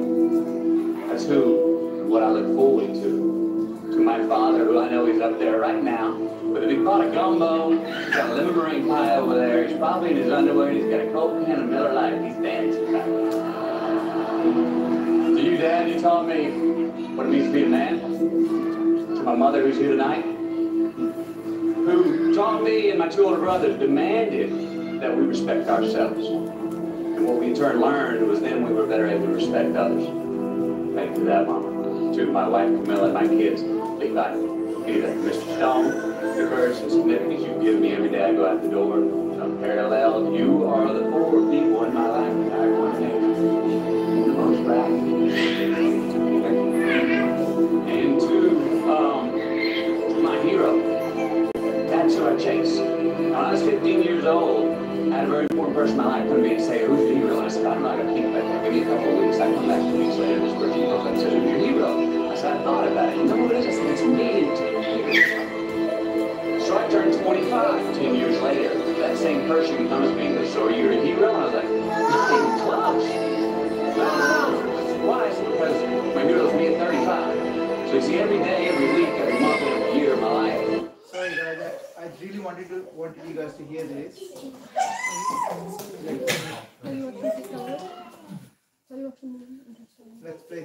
P: that's what I look forward to. To my father, who I know he's up there right now, with a big pot of gumbo, he's got a lemon meringue pie over there, he's probably in his underwear, and he's got a Coke can of Miller Lite, he's dancing back there. To you, Dad, you taught me what it means to be a man. To my mother, who's here tonight, who taught me and my 2 older brothers, demanded that we respect ourselves. And what we in turn learned was then we were better able to respect others. Thank you for that, Mama. To my wife, Camilla, and my kids, Levi, Peter, Mr. Stone, the courage and significance you give me every day I go out the door. Unparalleled. You are the 4 people in my life that I want to name the most proud. And to my hero, that's who I chase. When I was 15 years old, I had a very important person in my life come to me and say, who's your hero? And I said, I'm not going to think about that. Give me a couple of weeks. I come back 2 weeks later, this person goes and says, who's your hero? I said, I thought about it. You know what it is? I said, it's me. So I turned 25 10 years later. That same person comes to me and says, so are you a hero? And I was like, not even close. No. Why? I said, because my hero is me at 35. So you see, every day, every week,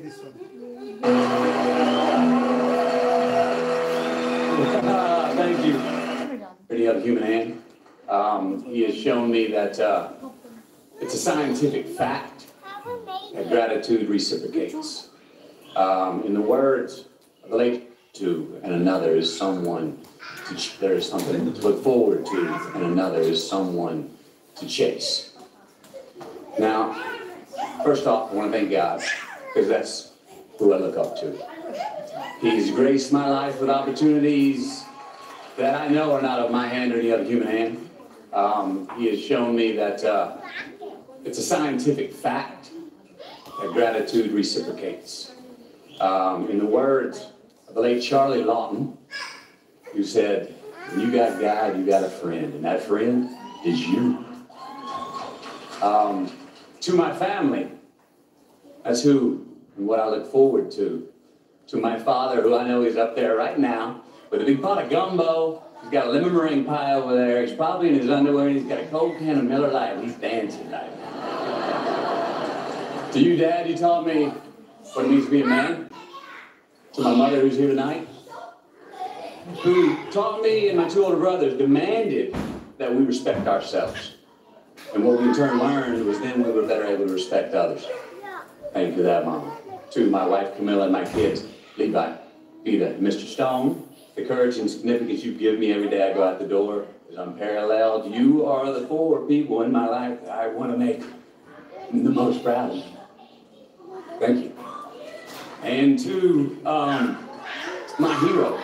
A: this one.
P: Thank you. Pretty of human hand. He has shown me that it's a scientific fact that gratitude reciprocates. In the words of the late to and another is someone there is something to look forward to, and another is someone to chase. Now, first off, I want to thank God, because that's who I look up to. He's graced my life with opportunities that I know are not of my hand or any other human hand. He has shown me that it's a scientific fact that gratitude reciprocates. In the words of the late Charlie Lawton, who said, when you got God, you got a friend, and that friend is you. To my family, that's who and what I look forward to. To my father, who I know is up there right now, with a big pot of gumbo. He's got a lemon meringue pie over there. He's probably in his underwear, and he's got a cold can of Miller Lite, and he's dancing right now. To you, Dad, you taught me what it means to be a man. To my mother, who's here tonight, who taught me and my two older brothers, demanded that we respect ourselves. And what we in turn learned was then we were better able to respect others. Thank you for that, Mama. To my wife, Camilla, and my kids, Levi, Peter, and Mr. Stone, the courage and significance you give me every day I go out the door is unparalleled. You are the four people in my life that I want to make the most proud of. Thank you. And to my hero,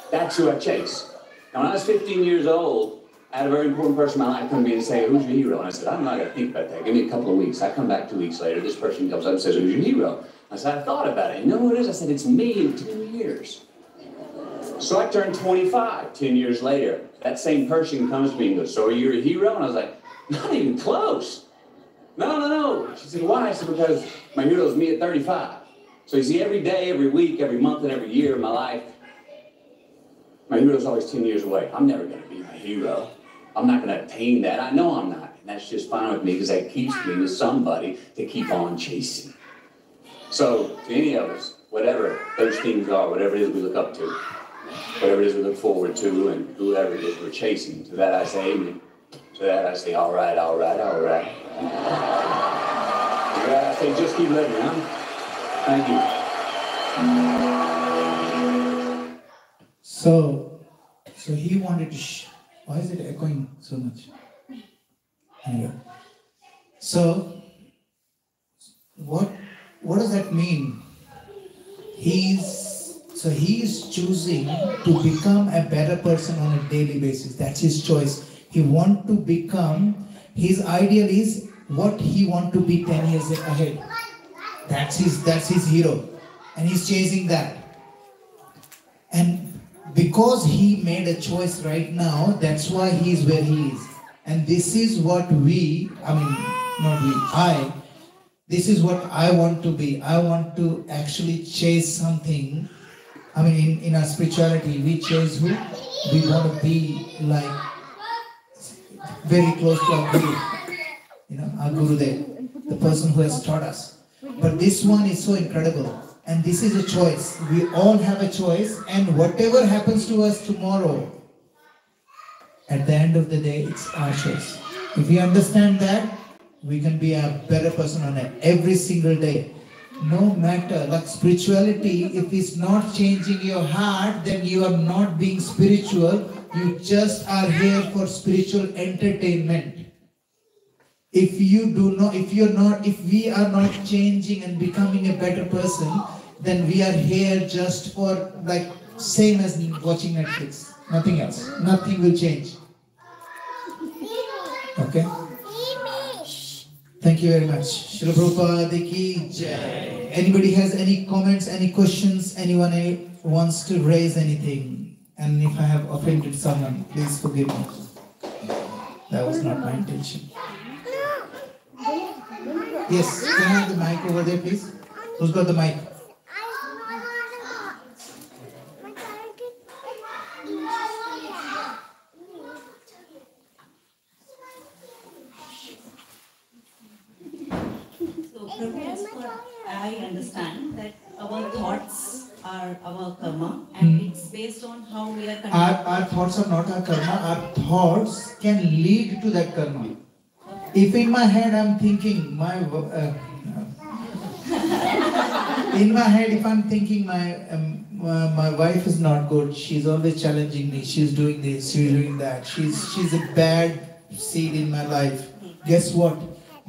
P: that's who I chase. Now, when I was 15 years old, I had a very important person in my life come to me and say, who's your hero? And I said, I'm not going to think about that. Give me a couple of weeks. I come back 2 weeks later. This person comes up and says, who's your hero? I said, I thought about it. You know who it is? I said, it's me in 10 years. So I turned 25 10 years later. That same person comes to me and goes, so are you a hero? And I was like, not even close. No. She said, why? I said, because my hero is me at 35. So you see, every day, every week, every month, and every year of my life, my hero is always 10 years away. I'm never going to be my hero. I'm not going to attain that. I know I'm not. And that's just fine with me because that keeps me with somebody to keep on chasing. So to any of us, whatever those things are, whatever it is we look up to, whatever it is we look forward to, and whoever it is we're chasing, to that I say amen. To that I say, all right. To that I say, just keep living, huh? Thank you.
A: So he wanted to why is it echoing so much? Anyway. So what does that mean? He's choosing to become a better person on a daily basis. That's his choice. He wants to become, his ideal is what he wants to be 10 years ahead. That's his hero. And he's chasing that. And because he made a choice right now, that's why he is where he is. And this is what this is what I want to be. I want to actually chase something. In our spirituality, we chase who? We want to be like very close to our Guru. Our Guru there, the person who has taught us. But this one is so incredible. And this is a choice. We all have a choice. And whatever happens to us tomorrow, at the end of the day, it's our choice. If we understand that, we can be a better person on it every single day. No matter, like spirituality, if it's not changing your heart, then you are not being spiritual. You just are here for spiritual entertainment. If we are not changing and becoming a better person, then we are here just for same as watching Netflix. Nothing else. Nothing will change. Okay? Thank you very much. Srila Prabhupada ki jai. Anybody has any comments, any questions? Anyone wants to raise anything? And if I have offended someone, please forgive me. That was not my intention. Yes, can I have the mic over there, please? Who's got the mic?
Q: Prabhu, as per I understand that our thoughts are our karma, and it's based on how we are conducting.
A: Our thoughts are not our karma. Our thoughts can lead to that karma. If in my head I'm thinking in my head, if I'm thinking my wife is not good, she's always challenging me, she's doing this, she's doing that, she's a bad seed in my life. Guess what?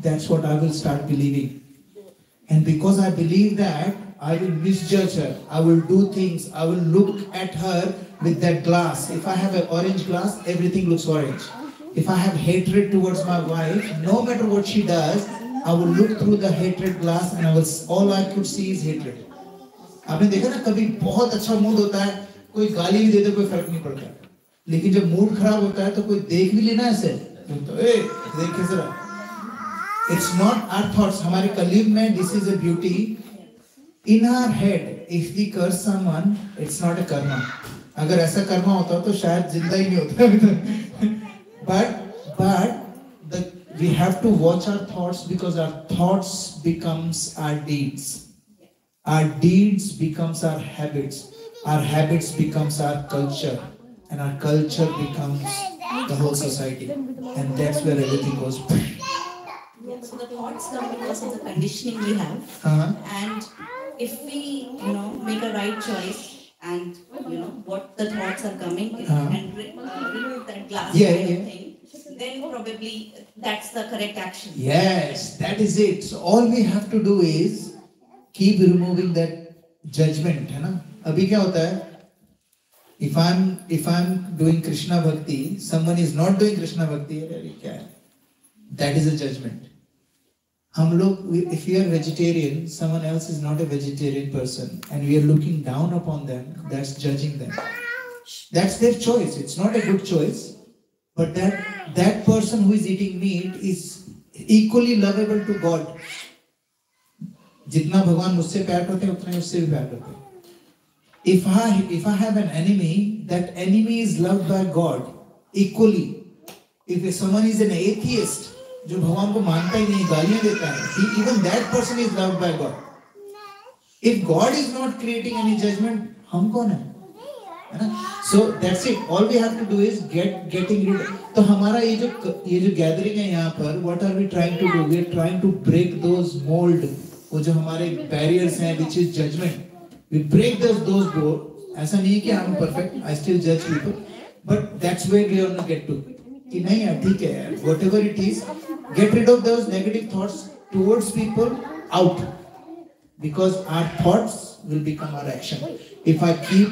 A: That's what I will start believing. And because I believe that, I will misjudge her. I will do things. I will look at her with that glass. If I have an orange glass, everything looks orange. If I have hatred towards my wife, no matter what she does, I will look through the hatred glass and all I could see is hatred. आपने देखा ना कभी बहुत अच्छा mood होता है, कोई गाली भी दे दे कोई फर्क नहीं पड़ता, लेकिन जब मूड खराब होता है तो कोई देख भी लेना ऐसे तो देख कैसे रहा. It's not our thoughts. हमारे कलीग में this is a beauty. In our head, if we curse someone, it's not a karma. अगर ऐसा कर्मा होता तो शायद जिंदा ही नहीं होता. But we have to watch our thoughts because our thoughts becomes our deeds. Our deeds becomes our habits. Our habits becomes our culture, and our culture becomes the whole society, and that's where everything goes.
Q: So the thoughts come because of the conditioning we have, and if we, make a right choice, and what the thoughts are coming, and remove that glass thing, then probably that's the correct action.
A: Yes, that is it. So all we have to do is keep removing that judgment, है ना? अभी क्या होता है? If I'm doing Krishna Bhakti, someone is not doing Krishna Bhakti, that is a judgment. If we are vegetarian, someone else is not a vegetarian person, and we are looking down upon them, that's judging them. That's their choice. It's not a good choice, but that person who is eating meat is equally lovable to God. जितना भगवान मुझसे प्यार करते हैं उतना उससे भी प्यार करते हैं. If I have an enemy, that enemy is loved by God equally. If someone is an atheist, जो भगवान को मानता ही नहीं, गालियां देता है, even that person is loved by God. If God is not creating any judgment, हम कौन है? So that's it. All we have to do is getting rid. तो हमारा ये जो gathering है यहाँ पर, what are we trying to do? We are trying to break those mold, वो जो हमारे barriers हैं, which is judgment. We break those doors. ऐसा नहीं है कि I'm perfect. I still judge people, but that's where we want to get to. कि नहीं यार ठीक है यार, whatever it is, get rid of those negative thoughts towards people out, because our thoughts will become our action. If I keep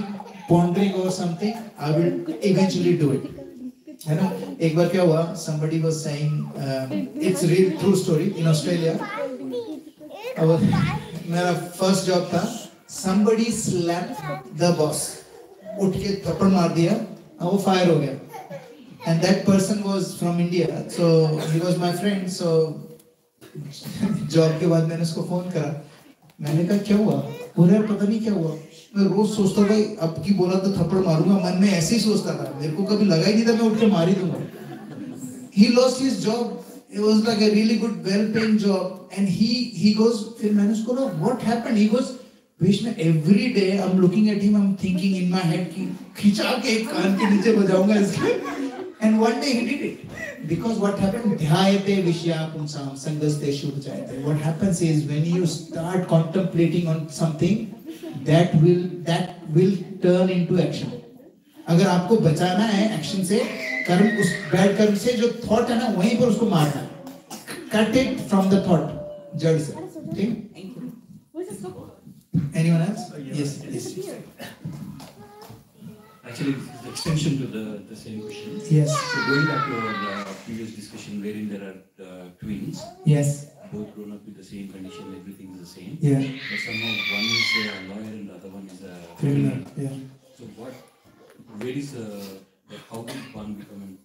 A: pondering over something, I will eventually do it. है ना? एक बार क्या हुआ? Somebody was saying, it's a real true story in Australia. मेरा first job था. Somebody slapped the boss. उठ के थप्पड़ मार दिया, वो fire हो गया. And that person was from India, so he was my friend. So job के बाद मैंने उसको फोन करा. मैंने कहा क्या हुआ? पूरे पता नहीं क्या हुआ. मैं रोज सोचता भाई अब की बोला तो थप्पड़ मारूंगा, मन में ऐसे ही सोचता था. मेरे को कभी लगा ही नहीं था मैं उठ के मार ही दूंगा. He lost his job. It was like a really good, well-paying job. And he goes, फिर मैंने उसको बोला what happened? He goes, Vishnu, every day I'm looking at him, I'm thinking in my head कि खिंचा के कान के नीचे बजाऊंगा इसके. And one day he did it. Because what happened? Dhyayate vishya punsam sangastheshu vajayate. What happens is when you start contemplating on something, that will turn into action. अगर आपको बचाना है एक्शन से, कर्म उस बैड कर्म से, जो थॉट है ना वहीं पर उसको मारना है. Cut it from the thought. जड़ से. ठीक? Anyone else? Yes.
H: Actually, this is extension to the same question.
A: Yes.
H: So going back to our previous discussion, wherein there are twins.
A: Yes.
H: Both grown up with the same condition, everything is the same.
A: Yeah.
H: But somehow one is a lawyer and the other one is a
A: criminal. Yeah.
H: So where is how did one become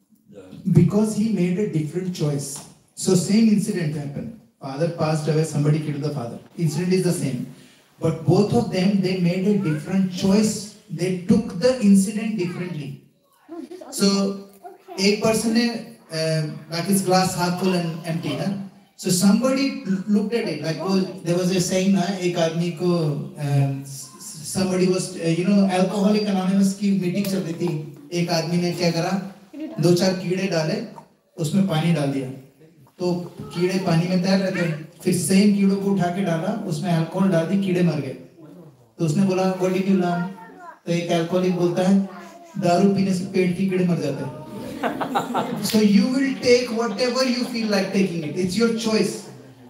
A: Because he made a different choice. So same incident happened. Father passed away, somebody killed the father. Incident is the same. But both of them, they made a different choice. They took the incident differently. So, एक person ने like his glass half full and empty, ना? So somebody looked at it like, oh, there was a saying ना एक आदमी को somebody was Alcoholics Anonymous की meeting चल रही थी. एक आदमी ने क्या करा, 2-4 कीड़े डाले, उसमें पानी डाल दिया, तो कीड़े पानी में तैर रहे थे. फिर सेम कीड़ों को उठा के डाला, उसमें अल्कोहल डाल दी, कीड़े मर गए. तो उसने बोला व्हाट डिड यू लर्न? तो एक अल्कोहलिक बोलता है दारू पीने से पेट के कीड़े मर जाते हैं. So you will take whatever you feel like taking it. It's your choice.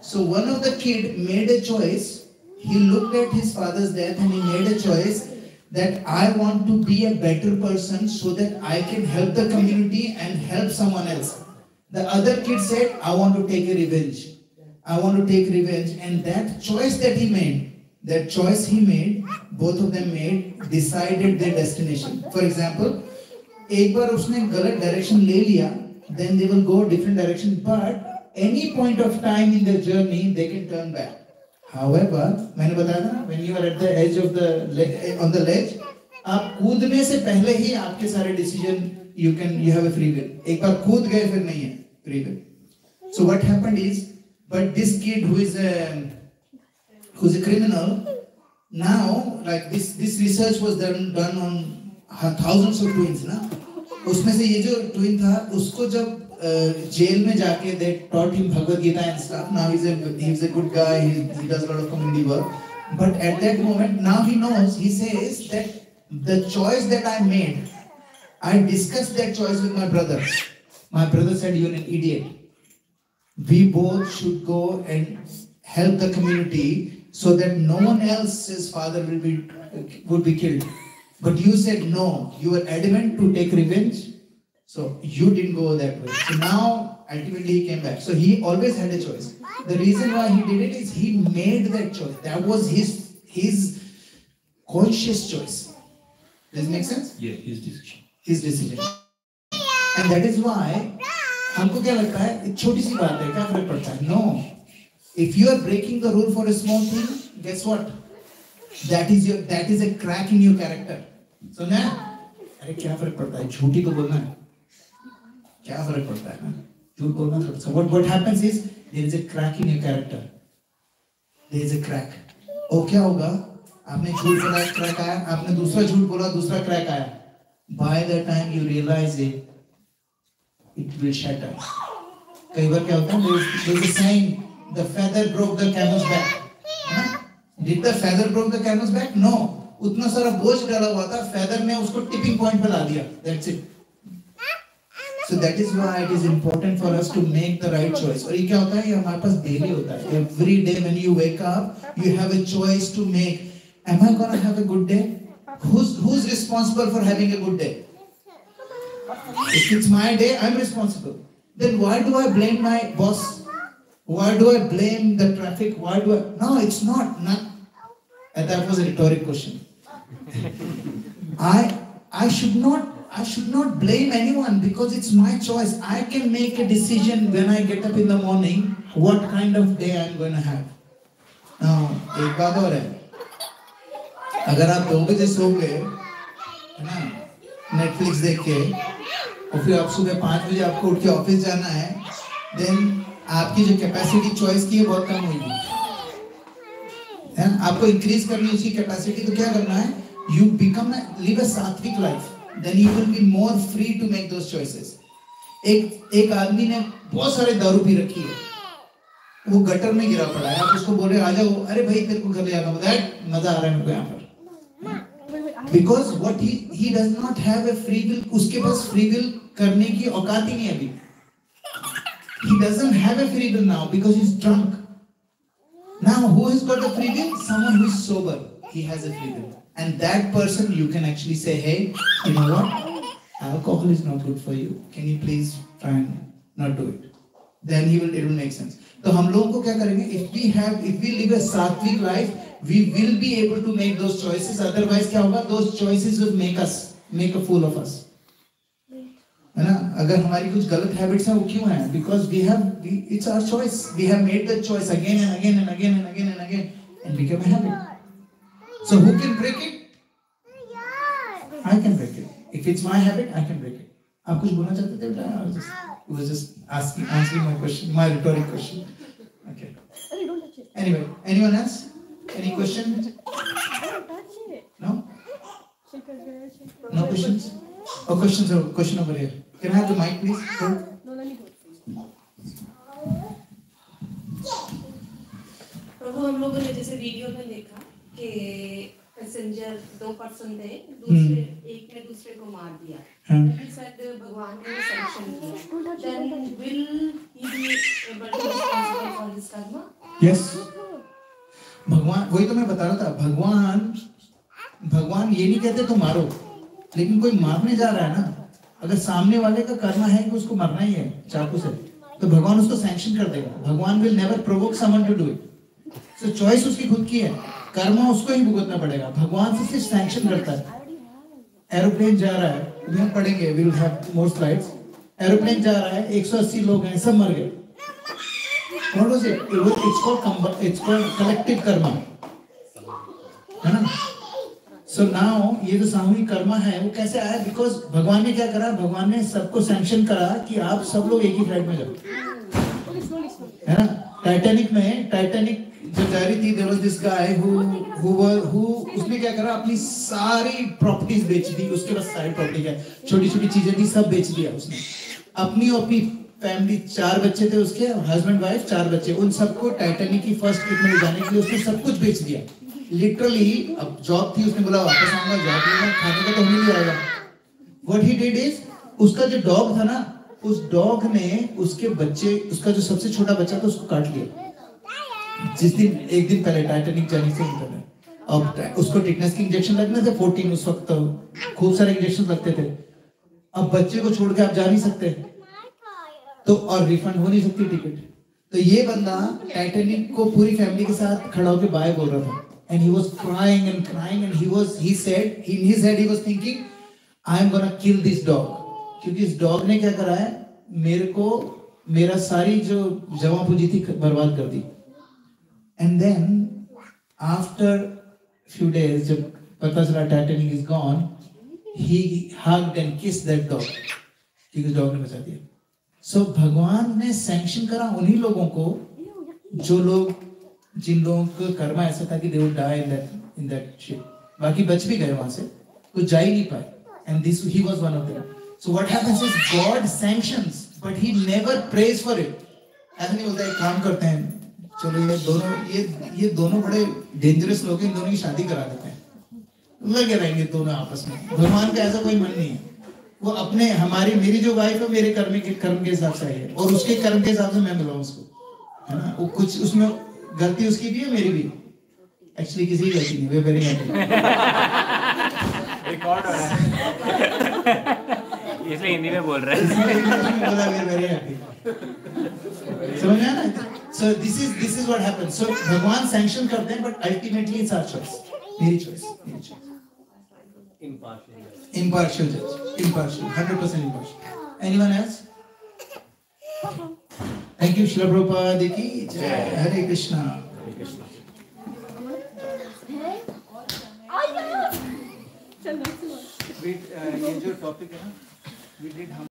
A: So one of the kid made a choice. He looked at his father's death and he made a choice that I want to be a better person so that I can help the community and help someone else. The other kid said, I want to take a revenge. I want to take revenge. And that choice that he made, both of them made, decided their destination. For example, एक बार उसने गलत direction ले लिया, then they will go different direction, but any point of time in their journey they can turn back. However, मैंने बताया था ना, when you are at the edge of on the ledge, आप कूदने से पहले ही आपके सारे decision you have a free will. एक बार कूद गए फिर नहीं है free will. So what happened is, but this kid who's a criminal, now like this research was done on thousands of twins ना, उसमें से ये जो twin था, उसको जब जेल में जाके they taught him Bhagavad Gita and stuff. Now he's a good guy. He does a lot of community work. But at that moment, now he knows. He says that the choice that I made, I discussed that choice with my brother. My brother said, "You're an idiot. We both should go and help the community so that no one else's father would be killed. But you said no. You were adamant to take revenge, so you didn't go that way. So now, ultimately, he came back. So he always had a choice. The reason why he did it is he made that choice. That was his conscious choice. Does it make sense?
O: Yeah, his decision.
A: His decision. And that is why हमको क्या लगता है, एक छोटी सी बात है, क्या फर्क पड़ता है? No. If you are breaking the rule for a small thing, guess what? That is a crack in your character. So ना, अरे क्या फर्क पड़ता है? झूठी तो बोलना है. क्या फर्क पड़ता है ना? झूठ बोलना थोड़ा. So what happens is there is a crack in your character. There is a crack. और क्या होगा? आपने झूठ बोला, crack आया. आपने दूसरा झूठ बोला, दूसरा crack आया. By the time you realize it, it will shatter. कई बार क्या होता है? There is a saying, the feather broke the camel's back. Did the feather broke the camel's back? No. उतना सारा बोझ डाला हुआ था, feather ने उसको tipping point पे ला दिया. That's it. So that is why it is important for us to make the right choice. और ये क्या होता है? ये हमारे पास daily होता है. Every day when you wake up, you have a choice to make. Am I gonna have a good day? Who's responsible for having a good day? If it's my day, I'm responsible. Then why do I blame my boss? Why do I blame the traffic? Why do I? No, it's not. And that was a rhetoric question. I should not blame anyone because it's my choice. I can make a decision when I get up in the morning what kind of day I'm going to have. Now, एक बात और है. अगर आप 2 बजे सो गए, है ना, Netflix देख के, और फिर आप सुबह 5 बजे आपको उठ के ऑफिस जाना है, then आपकी जो कैपेसिटी चॉइस की है बहुत कम होगी. आपको इंक्रीज करनी है उसकी कैपेसिटी, तो क्या करना है? You live a sattvic life. Then you will be more free to make those choices. एक आदमी ने बहुत सारे दारू पी रखी है, वो गटर में गिरा पड़ा है, आप उसको बोल रहे आ जाओ, अरे भाई तेरे को घर ले जाना, मजा आ रहा है मेरे को यहाँ पर. Because what he does not have a free will, उसके पास free will करने की औकात ही नहीं अभी. He doesn't have a free will now because he's drunk. Now who has got a free will? Someone who is sober. He has a free will. And that person you can actually say, hey, you know what? Alcohol is not good for you. Can you please try and not do it? Then it will make sense. So हम लोगों को क्या करेंगे? If we live a sattvic life, we will be able to make those choices. Otherwise क्या होगा? Those choices will make a fool of us. है ना? अगर हमारी कुछ गलत हैबिट्स हैं, वो क्यों हैं? Because it's our choice. We have made the choice again and again and again and again and again, and become a habit. So who can break it? I can break it. If it's my habit, I can break it. आप कुछ बोलना चाहते थे बेटा? I was just answering my question, my rhetoric question. Anyway, anyone else? Any question? No? No questions? Oh, question over here. Can I have the mic, please?
R: प्रभु, हम लोगों ने जैसे वीडियो में देखा कि पैसेंजर 2 पर्सन थे, दूसरे एक ने दूसरे को मार दिया। भगवान ने सैंक्शन किया। Then will he be able to responsible for this karma?
A: Yes. भगवान, वही तो मैं बता रहा था, भगवान ये नहीं कहते तो मारो, लेकिन कोई मारने जा रहा है ना, अगर सामने वाले का कर्मा है कि उसको मरना ही है चाकू से, तो भगवान उसको सैंक्शन कर देगा। भगवान will never provoke someone to do it. So choice उसकी खुद की है, कर्मा उसको ही भुगतना पड़ेगा। भगवान से सिर्फ सैंक्शन करता है। एरोप्लेन जा रहा है, हम पढ़ेंगे, we will have more slides. Aeroplane जा रहा है, 180 लोग हैं, सब मर गए। What was it? It's called collective karma, है ना? So now ये जो सामूहिक कर्मा है वो कैसे आया? Because भगवान ने क्या करा? भगवान ने सबको सैंक्शन करा कि आप सब लोग एक ही फ्लाइट में जाओ, है ना? टाइटैनिक जब जा रही थी, there was this guy who उसने क्या करा? अपनी सारी प्रॉपर्टीज बेच दी, उसके पास सारी प्रॉपर्टी है, छोटी छोटी चीजें थी, सब बेच दिया उसने। अपनी फैमिली, 4 बच्चे थे उसके, हस्बैंड वाइफ 4 बच्चे, उन सबको टाइटैनिक की फर्स्ट ट्रिप में जाने के लिए उसने सब कुछ बेच दिया। लिटरली, अब जॉब थी, उसने बोला वापस आऊंगा, जॉब लेना, खाने का तो हमें नहीं आएगा। व्हाट ही डिड इज, उसका जो डॉग था ना, उस डॉग ने उसके बच्चे, उसका जो सबसे छोटा बच्चा था, उसको काट लिया। एक दिन पहले टाइटैनिक जाने से पहले, अब उसको टिटनेस के इंजेक्शन लगने थे, 14 उस वक्त, खूब सारे इंजेक्शन लगते थे। अब बच्चे को छोड़ के आप जा नहीं सकते, तो और रिफंड हो नहीं सकती टिकट। तो ये बंदा टाइटैनिक को पूरी फैमिली के साथ खड़ा होकर बाय बोल रहा था, and he was crying and he said in his head he was thinking, I am gonna kill this dog, क्योंकि इस डॉग ने क्या करा है, मेरे को मेरा सारी जो जमा पूंजी थी बर्बाद कर दी। And then after few days, जब पता चला Titanic is gone, he hugged and kissed that dog, क्योंकि डॉग ने बचा दिया। So भगवान ने सैंक्शन करा उन्हीं लोगों को, जिन लोगों का कर्मा ऐसा था कि they would die in that ship। बाकी बच भी गए वहां से, कुछ जा ही नहीं पाए, and he was one of them। So what happens is God sanctions, but he never prays for it। ऐसा नहीं बोलता, एक काम करते हैं, चलो ये दोनों बड़े डेंजरस लोग हैं, इन दोनों की शादी करा देते हैं, लगे रहेंगे दोनों आपस में। भगवान का ऐसा कोई मन नहीं है, वो अपने मेरी जो वाइफ है, मेरे कर्म के हिसाब से आई है, और उसके कर्म के हिसाब से मैं मिला उसको, है ना? वो कुछ उसमें गलती उसकी भी है, मेरी भी, एक्चुअली किसी की गलती नहीं। वे वेरी हैप्पी।
F: रिकॉर्ड हो रहा है, इसलिए हिंदी में बोल रहा है।
A: बोला वे वेरी हैप्पी, समझ आया ना? So this is what happens. So भगवान सैंक्शन करते हैं, but ultimately it's our choice, मेरी choice। Impartial judge, 100% impartial. Anyone else? Thank you, Srila Prabhupada ki jai. Hare Krishna.
B: ये जो टॉपिक है ना, we did